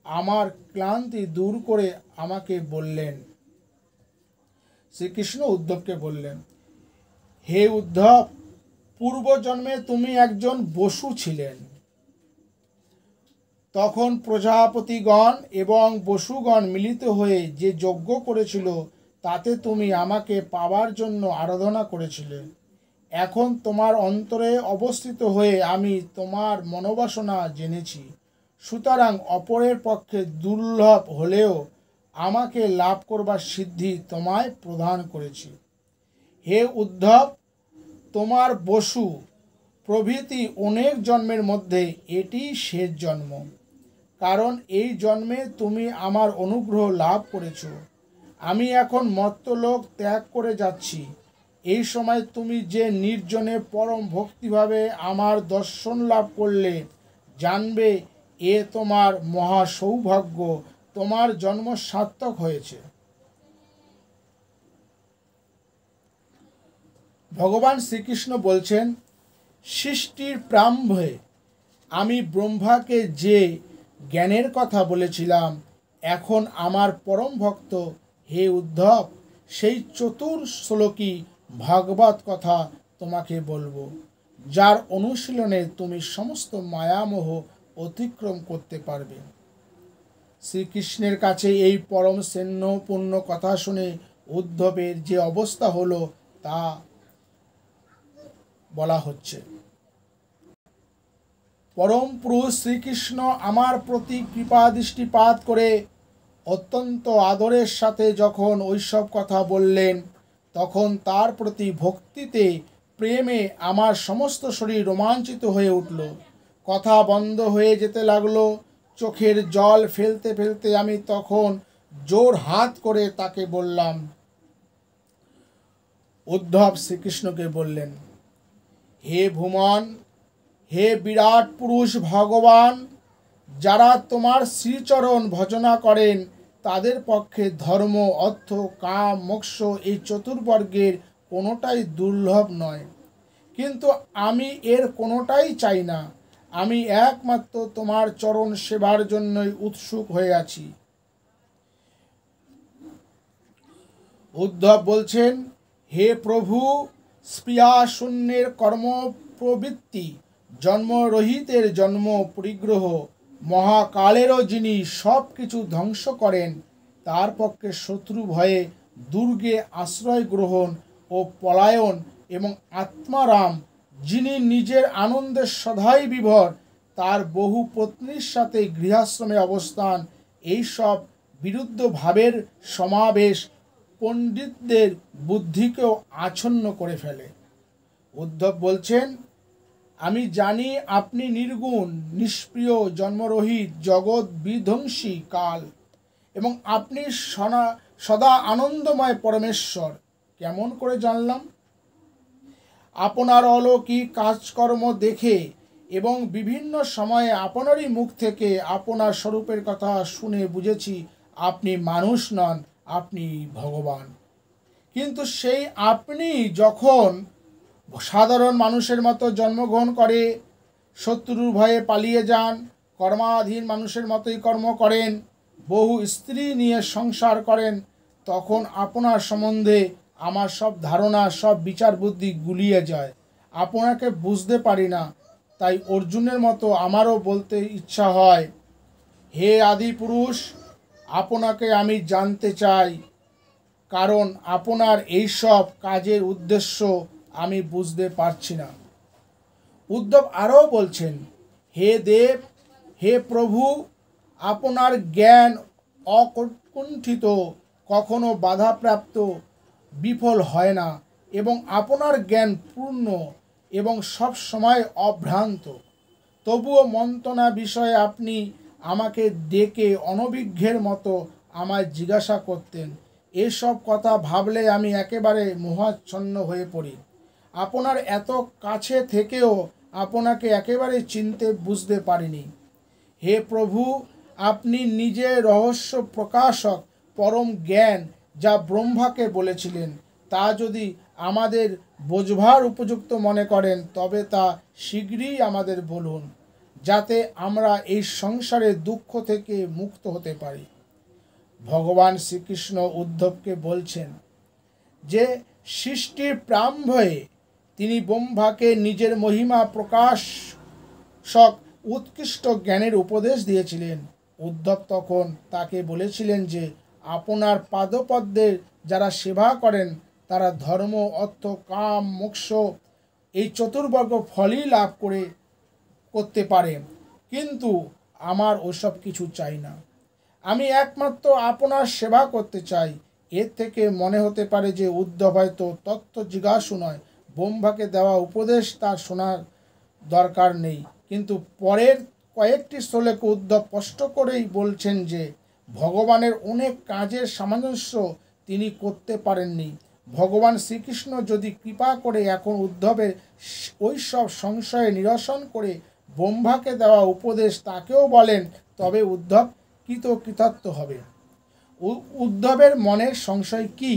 আমার ক্লান্তি দূর করে আমাকে বললেন, শ্রীকৃষ্ণ উদ্ধবকে বললেন, হে উদ্ধব, পূর্বজন্মে তুমি একজন বসু ছিলেন। তখন প্রজাপতিগণ এবং বসুগণ মিলিত হয়ে যে যজ্ঞ করেছিল তাতে তুমি আমাকে পাবার জন্য আরাধনা করেছিলে। এখন তোমার অন্তরে অবস্থিত হয়ে আমি তোমার মনোবাসনা জেনেছি। সুতরাং অপরের পক্ষে দুর্লভ হলেও আমাকে লাভ করবার সিদ্ধি তোমায় প্রদান করেছি। হে উদ্ধব, তোমার বসু প্রভৃতি অনেক জন্মের মধ্যে এটি শেষ জন্ম। কারণ এই জন্মে তুমি আমার অনুগ্রহ লাভ করেছ। আমি এখন মর্ত্যলোক ত্যাগ করে যাচ্ছি। এই সময় তুমি যে নির্জনে পরম ভক্তিভাবে আমার দর্শন লাভ করলে, জানবে এ তোমার মহা সৌভাগ্য, তোমার জন্ম সার্থক হয়েছে। ভগবান শ্রীকৃষ্ণ বলছেন, সৃষ্টির প্রারম্ভে আমি ব্রহ্মাকে যে জ্ঞানের কথা বলেছিলাম, এখন আমার পরম ভক্ত হে উদ্ধব সেই চতুর্শ্লোকী ভাগবত কথা তোমাকে বলবো, যার অনুশীলনে তুমি সমস্ত মায়ামোহ অতিক্রম করতে পারবে। শ্রীকৃষ্ণের কাছে এই পরম সেন্যপূর্ণ কথা শুনে উদ্ধবের যে অবস্থা হলো তা বলা হচ্ছে। পরম পুরুষ শ্রীকৃষ্ণ আমার প্রতি কৃপা দৃষ্টিপাত করে অত্যন্ত আদরের সাথে যখন ওইসব কথা বললেন, তখন তার প্রতি ভক্তিতে প্রেমে আমার সমস্ত শরীর রোমাঞ্চিত হয়ে উঠল। কথা বন্ধ হয়ে যেতে লাগলো। চোখের জল ফেলতে ফেলতে আমি তখন জোর হাত করে তাকে বললাম, উদ্ধব শ্রীকৃষ্ণকে বললেন, হে ভুমন, হে বিরাট পুরুষ ভগবান, যারা তোমার শ্রীচরণ ভজনা করেন তাদের পক্ষে ধর্ম, অর্থ, কাম, মোক্ষ এই চতুর্বর্গের কোনোটাই দুর্লভ নয়। কিন্তু আমি এর কোনোটাই চাই না। আমি একমাত্র তোমার চরণ সেবার জন্যই উৎসুক হয়ে আছি। উদ্ধব বলছেন, হে প্রভু, স্পৃহা শূন্যের কর্ম প্রবৃত্তি, জন্মরহিতের জন্ম পরিগ্রহ, মহাকালেরও যিনি সব কিছু ধ্বংস করেন, তার পক্ষে শত্রু ভয়ে দুর্গে আশ্রয় গ্রহণ ও পলায়ন এবং আত্মারাম, যিনি নিজের আনন্দের সদাই বিভোর, তার বহু পত্নীর সাথে গৃহাশ্রমে অবস্থান, এই সব বিরুদ্ধ ভাবের সমাবেশ পণ্ডিতদের বুদ্ধিকেও আচ্ছন্ন করে ফেলে। উদ্ধব বলছেন, আমি জানি আপনি নির্গুণ, নিষ্প্রিয়, জন্মরহিত, জগৎ বিধ্বংসী কাল এবং আপনি সদা আনন্দময় পরমেশ্বর। কেমন করে জানলাম? আপনার অলৌকিক কাজকর্ম দেখে এবং বিভিন্ন সময়ে আপনারই মুখ থেকে আপনার স্বরূপের কথা শুনে বুঝেছি আপনি মানুষ নন, আপনি ভগবান। কিন্তু সেই আপনি যখন সাধারণ মানুষের মতো জন্মগ্রহণ করে, শত্রুর ভয়ে পালিয়ে যান, কর্মাধীন মানুষের মতোই কর্ম করেন, বহু স্ত্রী নিয়ে সংসার করেন, তখন আপনার সম্বন্ধে আমার সব ধারণা, সব বিচার বুদ্ধি গুলিয়ে যায়। আপনাকে বুঝতে পারি না, তাই অর্জুনের মতো আমারও বলতে ইচ্ছা হয়, হে আদিপুরুষ, আপনাকে আমি জানতে চাই, কারণ আপনার এইসব কাজের উদ্দেশ্য আমি বুঝতে পারছি না। উদ্ধব আরও বলছেন, হে দেব, হে প্রভু, আপনার জ্ঞান অকুণ্ঠিত, কখনো বাধাপ্রাপ্ত, বিফল হয় না, এবং আপনার জ্ঞান পূর্ণ এবং সব সময় অভ্রান্ত। তবুও মন্ত্রণা বিষয়ে আপনি আমাকে ডেকে অনভিজ্ঞের মতো আমায় জিজ্ঞাসা করতেন। এসব কথা ভাবলে আমি একেবারে মোহাচ্ছন্ন হয়ে পড়ি। আপনার এত কাছে থেকেও আপনাকে একেবারে চিনতে বুঝতে পারিনি। হে প্রভু, আপনি নিজে রহস্য প্রকাশক, পরম জ্ঞান, যা ব্রহ্মাকে বলেছিলেন, তা যদি আমাদের বোঝবার উপযুক্ত মনে করেন তবে তা শীঘ্রই আমাদের বলুন, যাতে আমরা এই সংসারের দুঃখ থেকে মুক্ত হতে পারি। ভগবান শ্রীকৃষ্ণ উদ্ধবকে বলছেন যে সৃষ্টির প্রারম্ভে তিনি ব্রহ্মাকে নিজের মহিমা প্রকাশক উৎকৃষ্ট জ্ঞানের উপদেশ দিয়েছিলেন। উদ্ধব তখন তাকে বলেছিলেন যে আপনার পাদপদ্মের যারা সেবা করেন তারা ধর্ম, অর্থ, কাম, মোক্ষ এই চতুর্বর্গ ফলই লাভ করতে পারে, কিন্তু আমার ওসব কিছু চাই না। আমি একমাত্র আপনার সেবা করতে চাই। এর থেকে মনে হতে পারে যে উদ্ধব হয়তো তত্ত্ব জিজ্ঞাসু নয়, ব্রহ্মাকে দেওয়া উপদেশ তার শোনার দরকার নেই। কিন্তু পরের কয়েকটি শ্লোকে উদ্ধব স্পষ্ট করেই বলছেন যে ভগবানের অনেক কাজের সামঞ্জস্য তিনি করতে পারেননি। ভগবান শ্রীকৃষ্ণ যদি কৃপা করে এখন উদ্ধবের ওই সব সংশয়ে নিরসন করে ব্রহ্মাকে দেওয়া উপদেশ তাকেও বলেন, তবে উদ্ধব কৃতার্থ হবে। উদ্ধবের মনের সংশয় কি?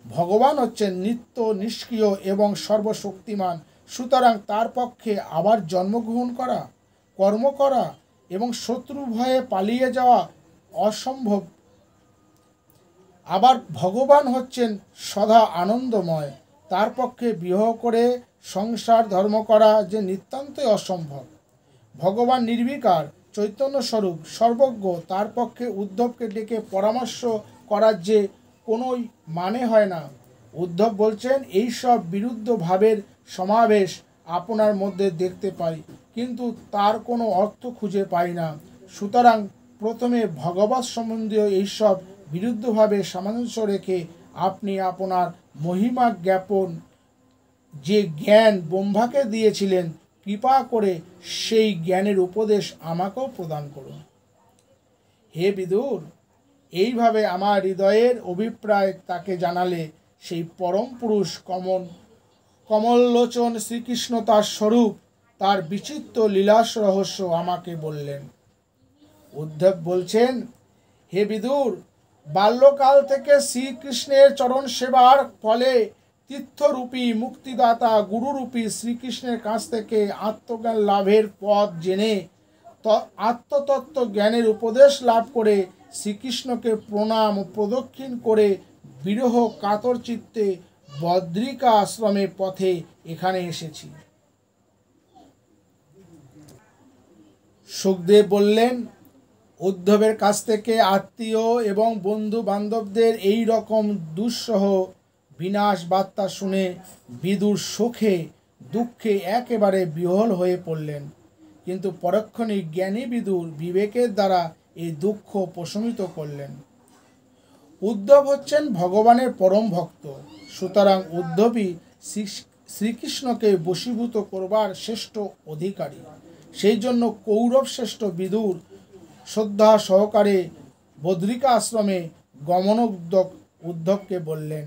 ভগবান হচ্ছেন নিত্য, নিষ্ক্রিয় এবং সর্বশক্তিমান, সুতরাং তার পক্ষে আবার জন্মগ্রহণ করা, কর্ম করা এবং শত্রু ভয়ে পালিয়ে যাওয়া অসম্ভব। আবার ভগবান হচ্ছেন সদা আনন্দময়, তার পক্ষে বিবাহ করে সংসার ধর্ম করা যে নিতান্তই অসম্ভব। ভগবান নির্বিকার, চৈতন্য স্বরূপ, সর্বজ্ঞ, তার পক্ষে উদ্ধবকে ডেকে পরামর্শ করার যে কোনোই মানে হয় না। উদ্ধব বলছেন, এইসব বিরুদ্ধ ভাবের সমাবেশ আপনার মধ্যে দেখতে পাই, কিন্তু তার কোনো অর্থ খুঁজে পাই না। সুতরাং প্রথমে ভগবৎ সম্বন্ধীয় এইসব বিরুদ্ধভাবে সামঞ্জস্য রেখে আপনি আপনার মহিমা জ্ঞাপন যে জ্ঞান ব্রহ্মাকে দিয়েছিলেন, কৃপা করে সেই জ্ঞানের উপদেশ আমাকেও প্রদান করুন। হে বিদুর, এইভাবে আমার হৃদয়ের অভিপ্রায় তাকে জানালে সেই পরম পুরুষ কমললোচন শ্রীকৃষ্ণ তার স্বরূপ, তার বিচিত্র লীলাস রহস্য আমাকে বললেন। উদ্ধব বলছেন, হে বিদুর, বাল্যকাল থেকে শ্রীকৃষ্ণের চরণ সেবার ফলে তীর্থরূপী মুক্তিদাতা গুরুরূপী শ্রীকৃষ্ণের কাছ থেকে আত্মজ্ঞান লাভের পথ জেনে আত্মতত্ত্ব জ্ঞানের উপদেশ লাভ করে শ্রীকৃষ্ণকে প্রণাম ও প্রদক্ষিণ করে বিরহ কাতর চিত্তে বদ্রিকা আশ্রমের পথে এখানে এসেছি। সুখদেব বললেন, উদ্ধবের কাছ থেকে আত্মীয় এবং বন্ধু বান্ধবদের এই রকম দুঃসহ বিনাশ বার্তা শুনে বিদুর শোকে দুঃখে একেবারে বিহ্বল হয়ে পড়লেন। কিন্তু পরক্ষণেই জ্ঞানী বিদুর বিবেকের দ্বারা এই দুঃখ প্রশমিত করলেন। উদ্ধব হচ্ছেন ভগবানের পরম ভক্ত, সুতরাং উদ্ধবই শ্রীকৃষ্ণকে বশীভূত করবার শ্রেষ্ঠ অধিকারী। সেই জন্য কৌরব শ্রেষ্ঠ বিদুর শ্রদ্ধা সহকারে বদ্রিকা আশ্রমে গমনোদ্যত উদ্ধবকে বললেন।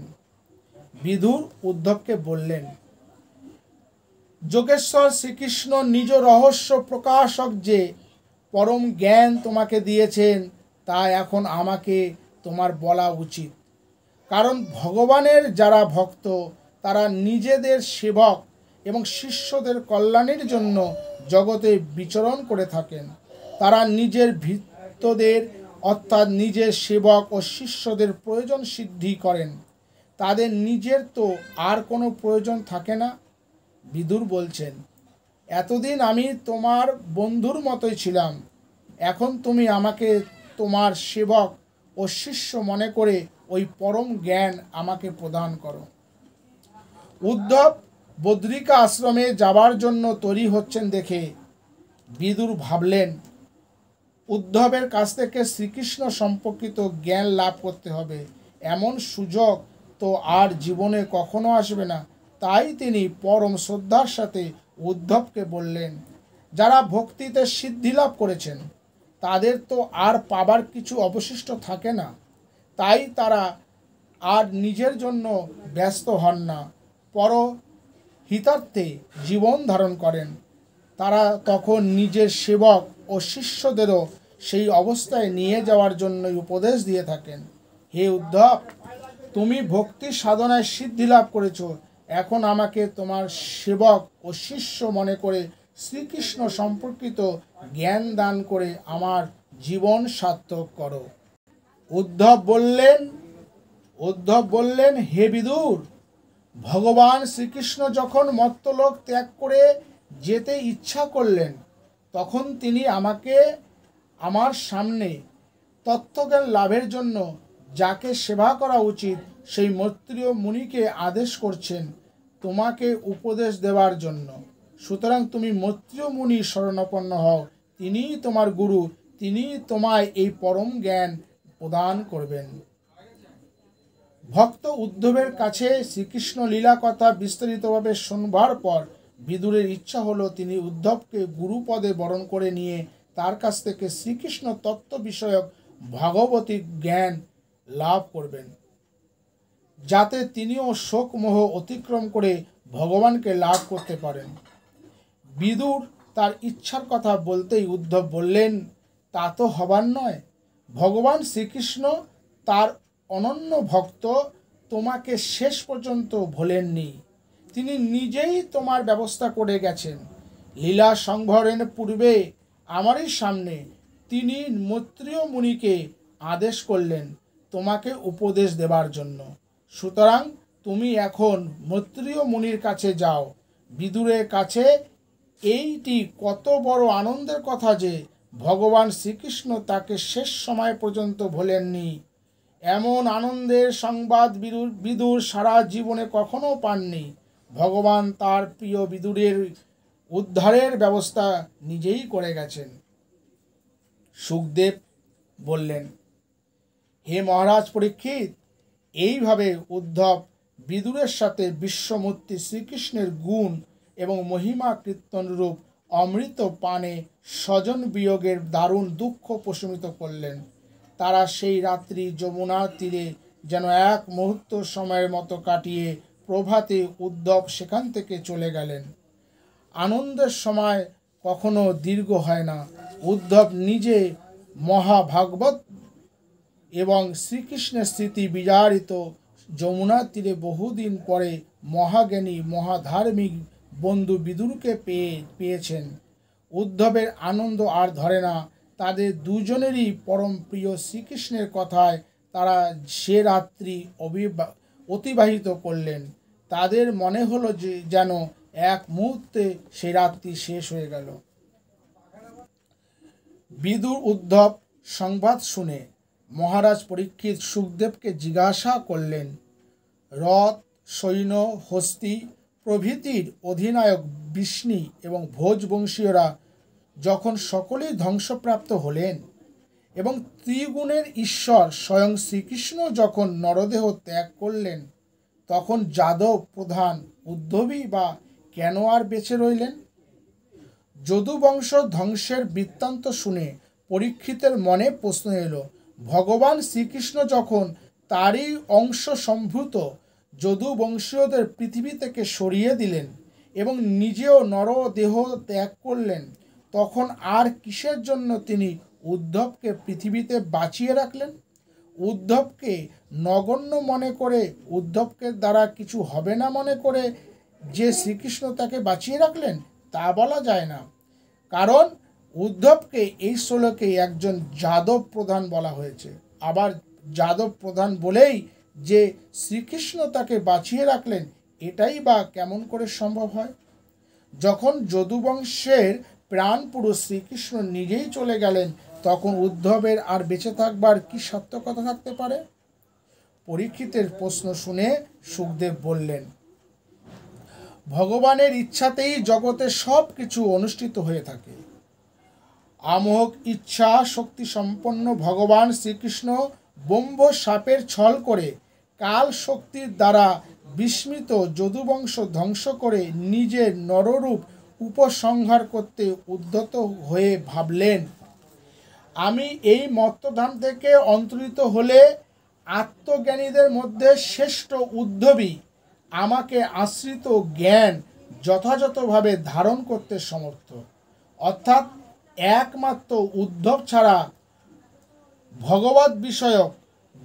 বিদুর উদ্ধবকে বললেন, যোগেশ্বর শ্রীকৃষ্ণ নিজ রহস্য প্রকাশক যে পরম জ্ঞান তোমাকে দিয়েছেন, তা এখন আমাকে তোমার বলা উচিত। কারণ ভগবানের যারা ভক্ত তারা নিজেদের সেবক এবং শিষ্যদের কল্যাণের জন্য জগতে বিচরণ করে থাকেন। তারা নিজের ভৃত্যদের অর্থাৎ নিজের সেবক ও শিষ্যদের প্রয়োজন সিদ্ধি করেন, তাদের নিজের তো আর কোনো প্রয়োজন থাকে না। বিদুর বলছেন, এতদিন আমি তোমার বন্ধুর মতোই ছিলাম, এখন তুমি আমাকে তোমার সেবক ও শিষ্য মনে করে ওই পরম জ্ঞান আমাকে প্রদান করো। উদ্ধব বদ্রিকা আশ্রমে যাবার জন্য তৈরি হচ্ছেন দেখে বিদুর ভাবলেন, উদ্ধবের কাছ থেকে শ্রীকৃষ্ণ সম্পর্কিত জ্ঞান লাভ করতে হবে, এমন সুযোগ তো আর জীবনে কখনো আসবে না। তাই তিনি পরম শ্রদ্ধার সাথে উদ্ধবকে বললেন, যারা ভক্তিতে সিদ্ধি লাভ করেছেন তাদের তো আর পাবার কিছু অবশিষ্ট থাকে না, তাই তারা আর নিজের জন্য ব্যস্ত হন না, পরহিতার্থে জীবন ধারণ করেন। তারা তখন নিজের সেবক ও শিষ্যদেরও সেই অবস্থায় নিয়ে যাওয়ার জন্যই উপদেশ দিয়ে থাকেন। হে উদ্ধব, তুমি ভক্তি সাধনায় সিদ্ধি লাভ করেছ, এখন আমাকে তোমার সেবক ও শিষ্য মনে করে শ্রীকৃষ্ণ সম্পর্কিত জ্ঞান দান করে আমার জীবন সার্থক করো। উদ্ধব বললেন, হে বিদুর, ভগবান শ্রীকৃষ্ণ যখন মর্ত্যলোক ত্যাগ করে যেতে ইচ্ছা করলেন, তখন তিনি আমাকে আমার সামনে তত্ত্বজ্ঞান লাভের জন্য যাকে সেবা করা উচিত সেই মৈত্রেয় মুনিকে আদেশ করছেন তোমাকে উপদেশ দেওয়ার জন্য। সুতরাং তুমি মৈত্রেয় মুনির শরণাপন্ন হও, তিনিই তোমার গুরু, তিনিই তোমায় এই পরম জ্ঞান প্রদান করবেন। ভক্ত উদ্ধবের কাছে শ্রীকৃষ্ণ লীলা কথা বিস্তারিতভাবে শুনবার পর বিদুরের ইচ্ছা হলো তিনি উদ্ধবকে গুরুপদে বরণ করে নিয়ে তার কাছ থেকে শ্রীকৃষ্ণ তত্ত্ব বিষয়ক ভাগবতী জ্ঞান লাভ করবেন, যাতে তিনিও শোক মোহ অতিক্রম করে ভগবানকে লাভ করতে পারেন। বিদুর তার ইচ্ছার কথা বলতেই উদ্ধব বললেন, তা তো হবার নয়। ভগবান শ্রীকৃষ্ণ তার অনন্য ভক্ত, তোমাকে শেষ পর্যন্ত ভোলেননি, তিনি নিজেই তোমার ব্যবস্থা করে গেছেন। লীলা সংভরণের পূর্বে আমারই সামনে তিনি মৈত্রেয় মুনিকে আদেশ করলেন তোমাকে উপদেশ দেবার জন্য। সুতরাং তুমি এখন মৈত্রেয় মুনির কাছে যাও। বিদুরের কাছে এইটি কত বড় আনন্দের কথা যে ভগবান শ্রীকৃষ্ণ তাকে শেষ সময় পর্যন্ত ভোলেননি। এমন আনন্দের সংবাদ বিদুর সারা জীবনে কখনো পাননি। ভগবান তার প্রিয় বিদুরের উদ্ধারের ব্যবস্থা নিজেই করে গেছেন। সুখদেব বললেন, হে মহারাজ পরীক্ষিত, এইভাবে উদ্ধব বিদুরের সাথে বিশ্বমূর্তি শ্রীকৃষ্ণের গুণ এবং মহিমা কীর্তন রূপ অমৃত পানে স্বজন বিয়োগের দারুণ দুঃখ প্রশমিত করলেন। তারা সেই রাত্রি যমুনার তীরে যেন এক মুহূর্ত সময়ের মতো কাটিয়ে প্রভাতে উদ্ধব সেখান থেকে চলে গেলেন। আনন্দের সময় কখনো দীর্ঘ হয় না। উদ্ধব নিজে মহাভাগবত এবং শ্রীকৃষ্ণের স্মৃতি বিজারিত যমুনার তীরে বহুদিন পরে মহাজ্ঞানী মহাধার্মিক বন্ধু বিদুরকে পেয়েছেন। উদ্ধবের আনন্দ আর ধরে না। তাদের দুজনেরই পরম প্রিয় শ্রীকৃষ্ণের কথায় তারা সে রাত্রি অতিবাহিত করলেন। তাদের মনে হলো যে যেন এক মুহূর্তে সে রাত্রি শেষ হয়ে গেল। বিদুর উদ্ধব সংবাদ শুনে মহারাজ পরীক্ষিত সুখদেবকে জিজ্ঞাসা করলেন, রথ, সৈন্য, হস্তি প্রভৃতির অধিনায়ক বিষ্ণু এবং ভোজবংশীয়রা যখন সকলেই ধ্বংসপ্রাপ্ত হলেন এবং ত্রিগুণের ঈশ্বর স্বয়ং শ্রীকৃষ্ণ যখন নরদেহ ত্যাগ করলেন, তখন যাদব প্রধান উদ্ধবই বা কেন আর বেঁচে রইলেন? যদুবংশ ধ্বংসের বৃত্তান্ত শুনে পরীক্ষিতের মনে প্রশ্ন এলো, ভগবান শ্রীকৃষ্ণ যখন তারই অংশ সম্ভূত যদুবংশীয়দের পৃথিবী থেকে সরিয়ে দিলেন এবং নিজেও নরদেহ ত্যাগ করলেন, তখন আর কিসের জন্য তিনি উদ্ধবকে পৃথিবীতে বাঁচিয়ে রাখলেন? উদ্ধবকে নগণ্য মনে করে, উদ্ধবকে দ্বারা কিছু হবে না মনে করে যে শ্রীকৃষ্ণ তাকে বাঁচিয়ে রাখলেন তা বলা যায় না। কারণ উদ্ধবকে এই শ্লোকে একজন যাদব প্রধান বলা হয়েছে। আবার যাদব প্রধান বলেই যে শ্রীকৃষ্ণ তাকে বাঁচিয়ে রাখলেন, এটাই বা কেমন করে সম্ভব হয়? যখন যদুবংশের প্রাণ পুরুষ শ্রীকৃষ্ণ নিজেই চলে গেলেন, তখন উদ্ধবের আর বেঁচে থাকবার কি সার্থকতা থাকতে পারে? পরীক্ষিতের প্রশ্ন শুনে সুখদেব বললেন, ভগবানের ইচ্ছাতেই জগতে সব কিছু অনুষ্ঠিত হয়ে থাকে। আমোঘ ইচ্ছা শক্তি সম্পন্ন ভগবান শ্রীকৃষ্ণ ব্রহ্ম সাপের ছল করে কাল শক্তির দ্বারা বিস্মিত যদুবংশ ধ্বংস করে নিজের নররূপ উপসংহার করতে উদ্যত হয়ে ভাবলেন, আমি এই মত্তধাম থেকে অন্তর্হিত হলে আত্মজ্ঞানীদের মধ্যে শ্রেষ্ঠ উদ্ধবী আমাকে আশ্রিত জ্ঞান যথাযথভাবে ধারণ করতে সমর্থ। অর্থাৎ একমাত্র উদ্ধব ছাড়া ভগবত বিষয়ক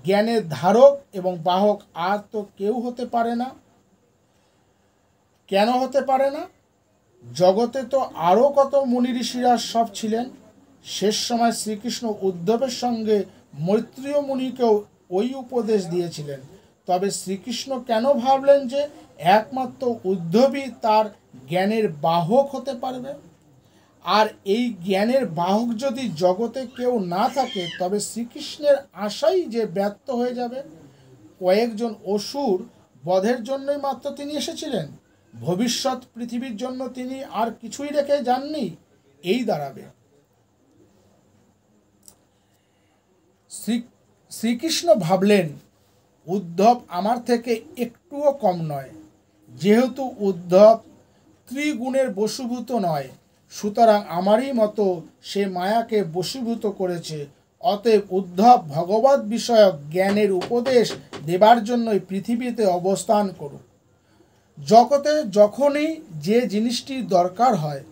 জ্ঞানের ধারক এবং বাহক আর তো কেউ হতে পারে না। কেন হতে পারে না? জগতে তো আরও কত মুনি ঋষিরা সব ছিলেন। শেষ সময় শ্রীকৃষ্ণ উদ্ধবের সঙ্গে মৈত্রেয় মুনিকেও ওই উপদেশ দিয়েছিলেন। তবে শ্রীকৃষ্ণ কেন ভাবলেন যে একমাত্র উদ্ধবই তার জ্ঞানের বাহক হতে পারবে? আর এই জ্ঞানের বাহক যদি জগতে কেউ না থাকে, তবে শ্রীকৃষ্ণের আশাই যে ব্যর্থ হয়ে যাবে। কয়েকজন অসুর বধের জন্যই মাত্র তিনি এসেছিলেন, ভবিষ্যৎ পৃথিবীর জন্য তিনি আর কিছুই রেখে যাননি। এই দাঁড়াবে শ্রীকৃষ্ণ ভাবলেন, উদ্ধব আমার থেকে একটুও কম নয়। যেহেতু উদ্ধব ত্রিগুণের বশীভূত নয়, সুতরাং আমারই মতো সে মায়াকে বশীভূত করেছে। অতএব উদ্ধব ভগবত বিষয়ক জ্ঞানের উপদেশ দেবার জন্যই পৃথিবীতে অবস্থান করুক। জগতে যখনই যে জিনিসটির দরকার হয়,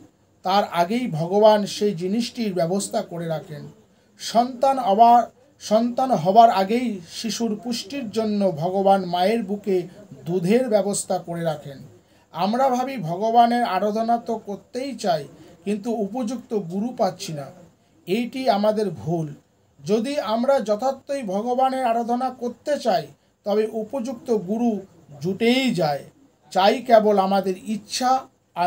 তার আগেই ভগবান সেই জিনিসটির ব্যবস্থা করে রাখেন। সন্তান হবার আগেই শিশুর পুষ্টির জন্য ভগবান মায়ের বুকে দুধের ব্যবস্থা করে রাখেন। আমরা ভাবি ভগবানের আরাধনা তো করতেই চাই, কিন্তু উপযুক্ত গুরু পাচ্ছি না। এইটি আমাদের ভুল। যদি আমরা যথার্থই ভগবানের আরাধনা করতে চাই, তবে উপযুক্ত গুরু জুটেই যায়। চাই কেবল আমাদের ইচ্ছা,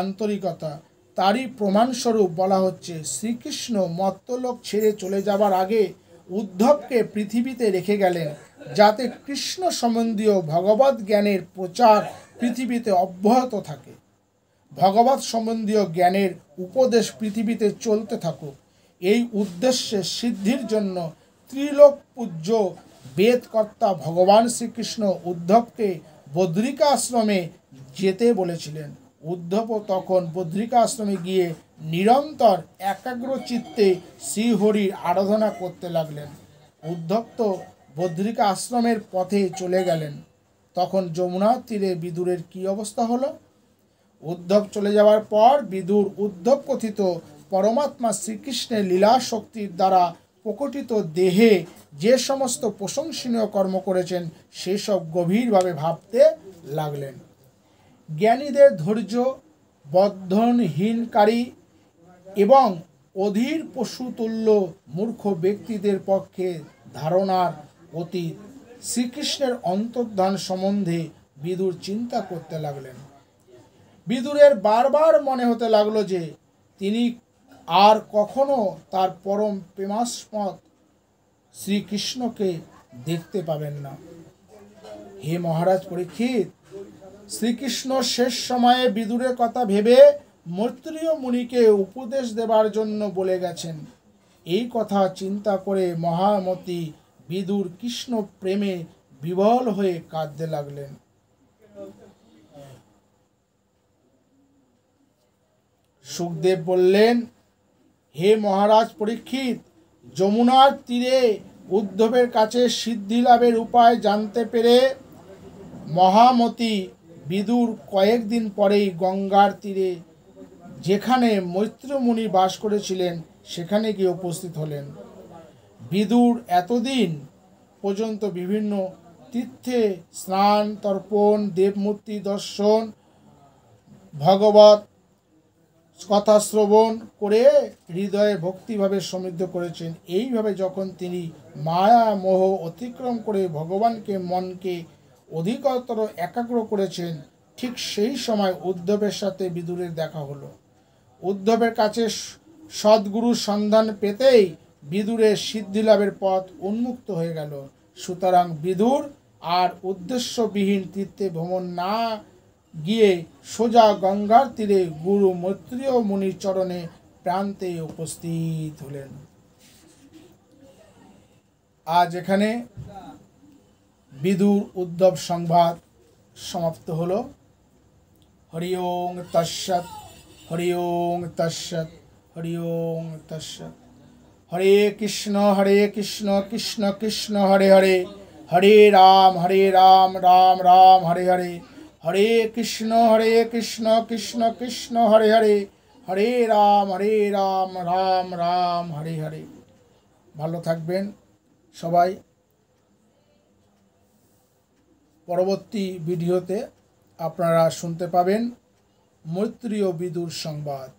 আন্তরিকতা। তারই প্রমাণস্বরূপ বলা হচ্ছে, শ্রীকৃষ্ণ মর্ত্যলোক ছেড়ে চলে যাবার আগে উদ্ধবকে পৃথিবীতে রেখে গেলেন, যাতে কৃষ্ণ সম্বন্ধীয় ভগবত জ্ঞানের প্রচার পৃথিবীতে অব্যাহত থাকে। ভগবত সম্বন্ধীয় জ্ঞানের উপদেশ পৃথিবীতে চলতে থাকুক। এই উদ্দেশ্যে সিদ্ধির জন্য ত্রিলোক পূজ্য বেদকর্তা ভগবান শ্রীকৃষ্ণ উদ্ধবকে বদ্রিকা আশ্রমে যেতে বলেছিলেন। উদ্ধবও তখন বদ্রিকা আশ্রমে গিয়ে নিরন্তর একাগ্র চিত্তে শ্রীহরির আরাধনা করতে লাগলেন। উদ্ধব তো বদ্রিকা আশ্রমের পথে চলে গেলেন। তখন যমুনার তীরে বিদুরের কি অবস্থা হলো? উদ্ধব চলে যাওয়ার পর বিদুর উদ্ধব কথিত পরমাত্মা শ্রীকৃষ্ণের লীলা শক্তির দ্বারা প্রকটিত দেহে যে সমস্ত প্রশংসনীয় কর্ম করেছেন, সেসব গভীরভাবে ভাবতে লাগলেন। জ্ঞানীদের ধৈর্য বন্ধনহীনকারী এবং অধীর পশুতুল্য মূর্খ ব্যক্তিদের পক্ষে ধারণার অতীত শ্রীকৃষ্ণের অন্তর্ধান সম্বন্ধে বিদুর চিন্তা করতে লাগলেন। বিদুরের বারবার মনে হতে লাগলো যে তিনি আর কখনো তার পরম প্রেমাস্পদ শ্রীকৃষ্ণকে দেখতে পাবেন না। হে মহারাজ পরীক্ষিত, শ্রীকৃষ্ণ শেষ সময়ে বিদুরের কথা ভেবে মৈত্রেয় মুনিকে উপদেশ দেবার জন্য বলে গেছেন। এই কথা চিন্তা করে মহামতি বিদুর কৃষ্ণ প্রেমে বিভোর হয়ে কাঁদতে লাগলেন। সুখদেব বললেন, হে মহারাজ পরীক্ষিত, যমুনার তীরে উদ্ধবের কাছে সিদ্ধি লাভের উপায় জানতে পেরে মহামতি বিদুর কয়েকদিন পরেই গঙ্গার তীরে যেখানে মৈত্রেয় মুনি বাস করেছিলেন, সেখানে গিয়ে উপস্থিত হলেন। বিদুর এতদিন পর্যন্ত বিভিন্ন তীর্থে স্নান, তর্পণ, দেবমূর্তি দর্শন, ভগবত কথা শ্রবণ করে হৃদয়ে ভক্তিভাবে সমৃদ্ধ করেছেন। এইভাবে যখন তিনি মায়া মোহ অতিক্রম করে ভগবানকে মনকে অধিকতর একাগ্র করেছেন, ঠিক সেই সময় উদ্ধবের সাথে বিদুরের দেখা হলো। উদ্ধবের কাছে সদ্গুরুর সন্ধান পেতেই বিদুরের সিদ্ধিলাভের পথ উন্মুক্ত হয়ে গেল। সুতরাং বিদুর আর উদ্দেশ্যবিহীন তীর্থে ভ্রমণ না গিয়ে সোজা গঙ্গার তীরে গুরু মৈত্রেয় মুনির চরণে প্রান্তে উপস্থিত হলেন। আজ এখানে বিদুর উদ্ধব সংবাদ সমাপ্ত হলো। হরি ওং তৎসৎ, হরি ওং তৎসৎ, হরি ওং তৎসৎ। হরে কৃষ্ণ কৃষ্ণ কৃষ্ণ হরে হরে, হরে রাম রাম রাম হরে হরে, হরে কৃষ্ণ কৃষ্ণ কৃষ্ণ হরে হরে, হরে রাম রাম রাম হরে হরে। ভালো থাকবেন সবাই। পরবর্তী ভিডিওতে আপনারা শুনতে পাবেন মৈত্রেয় বিদুর সংবাদ।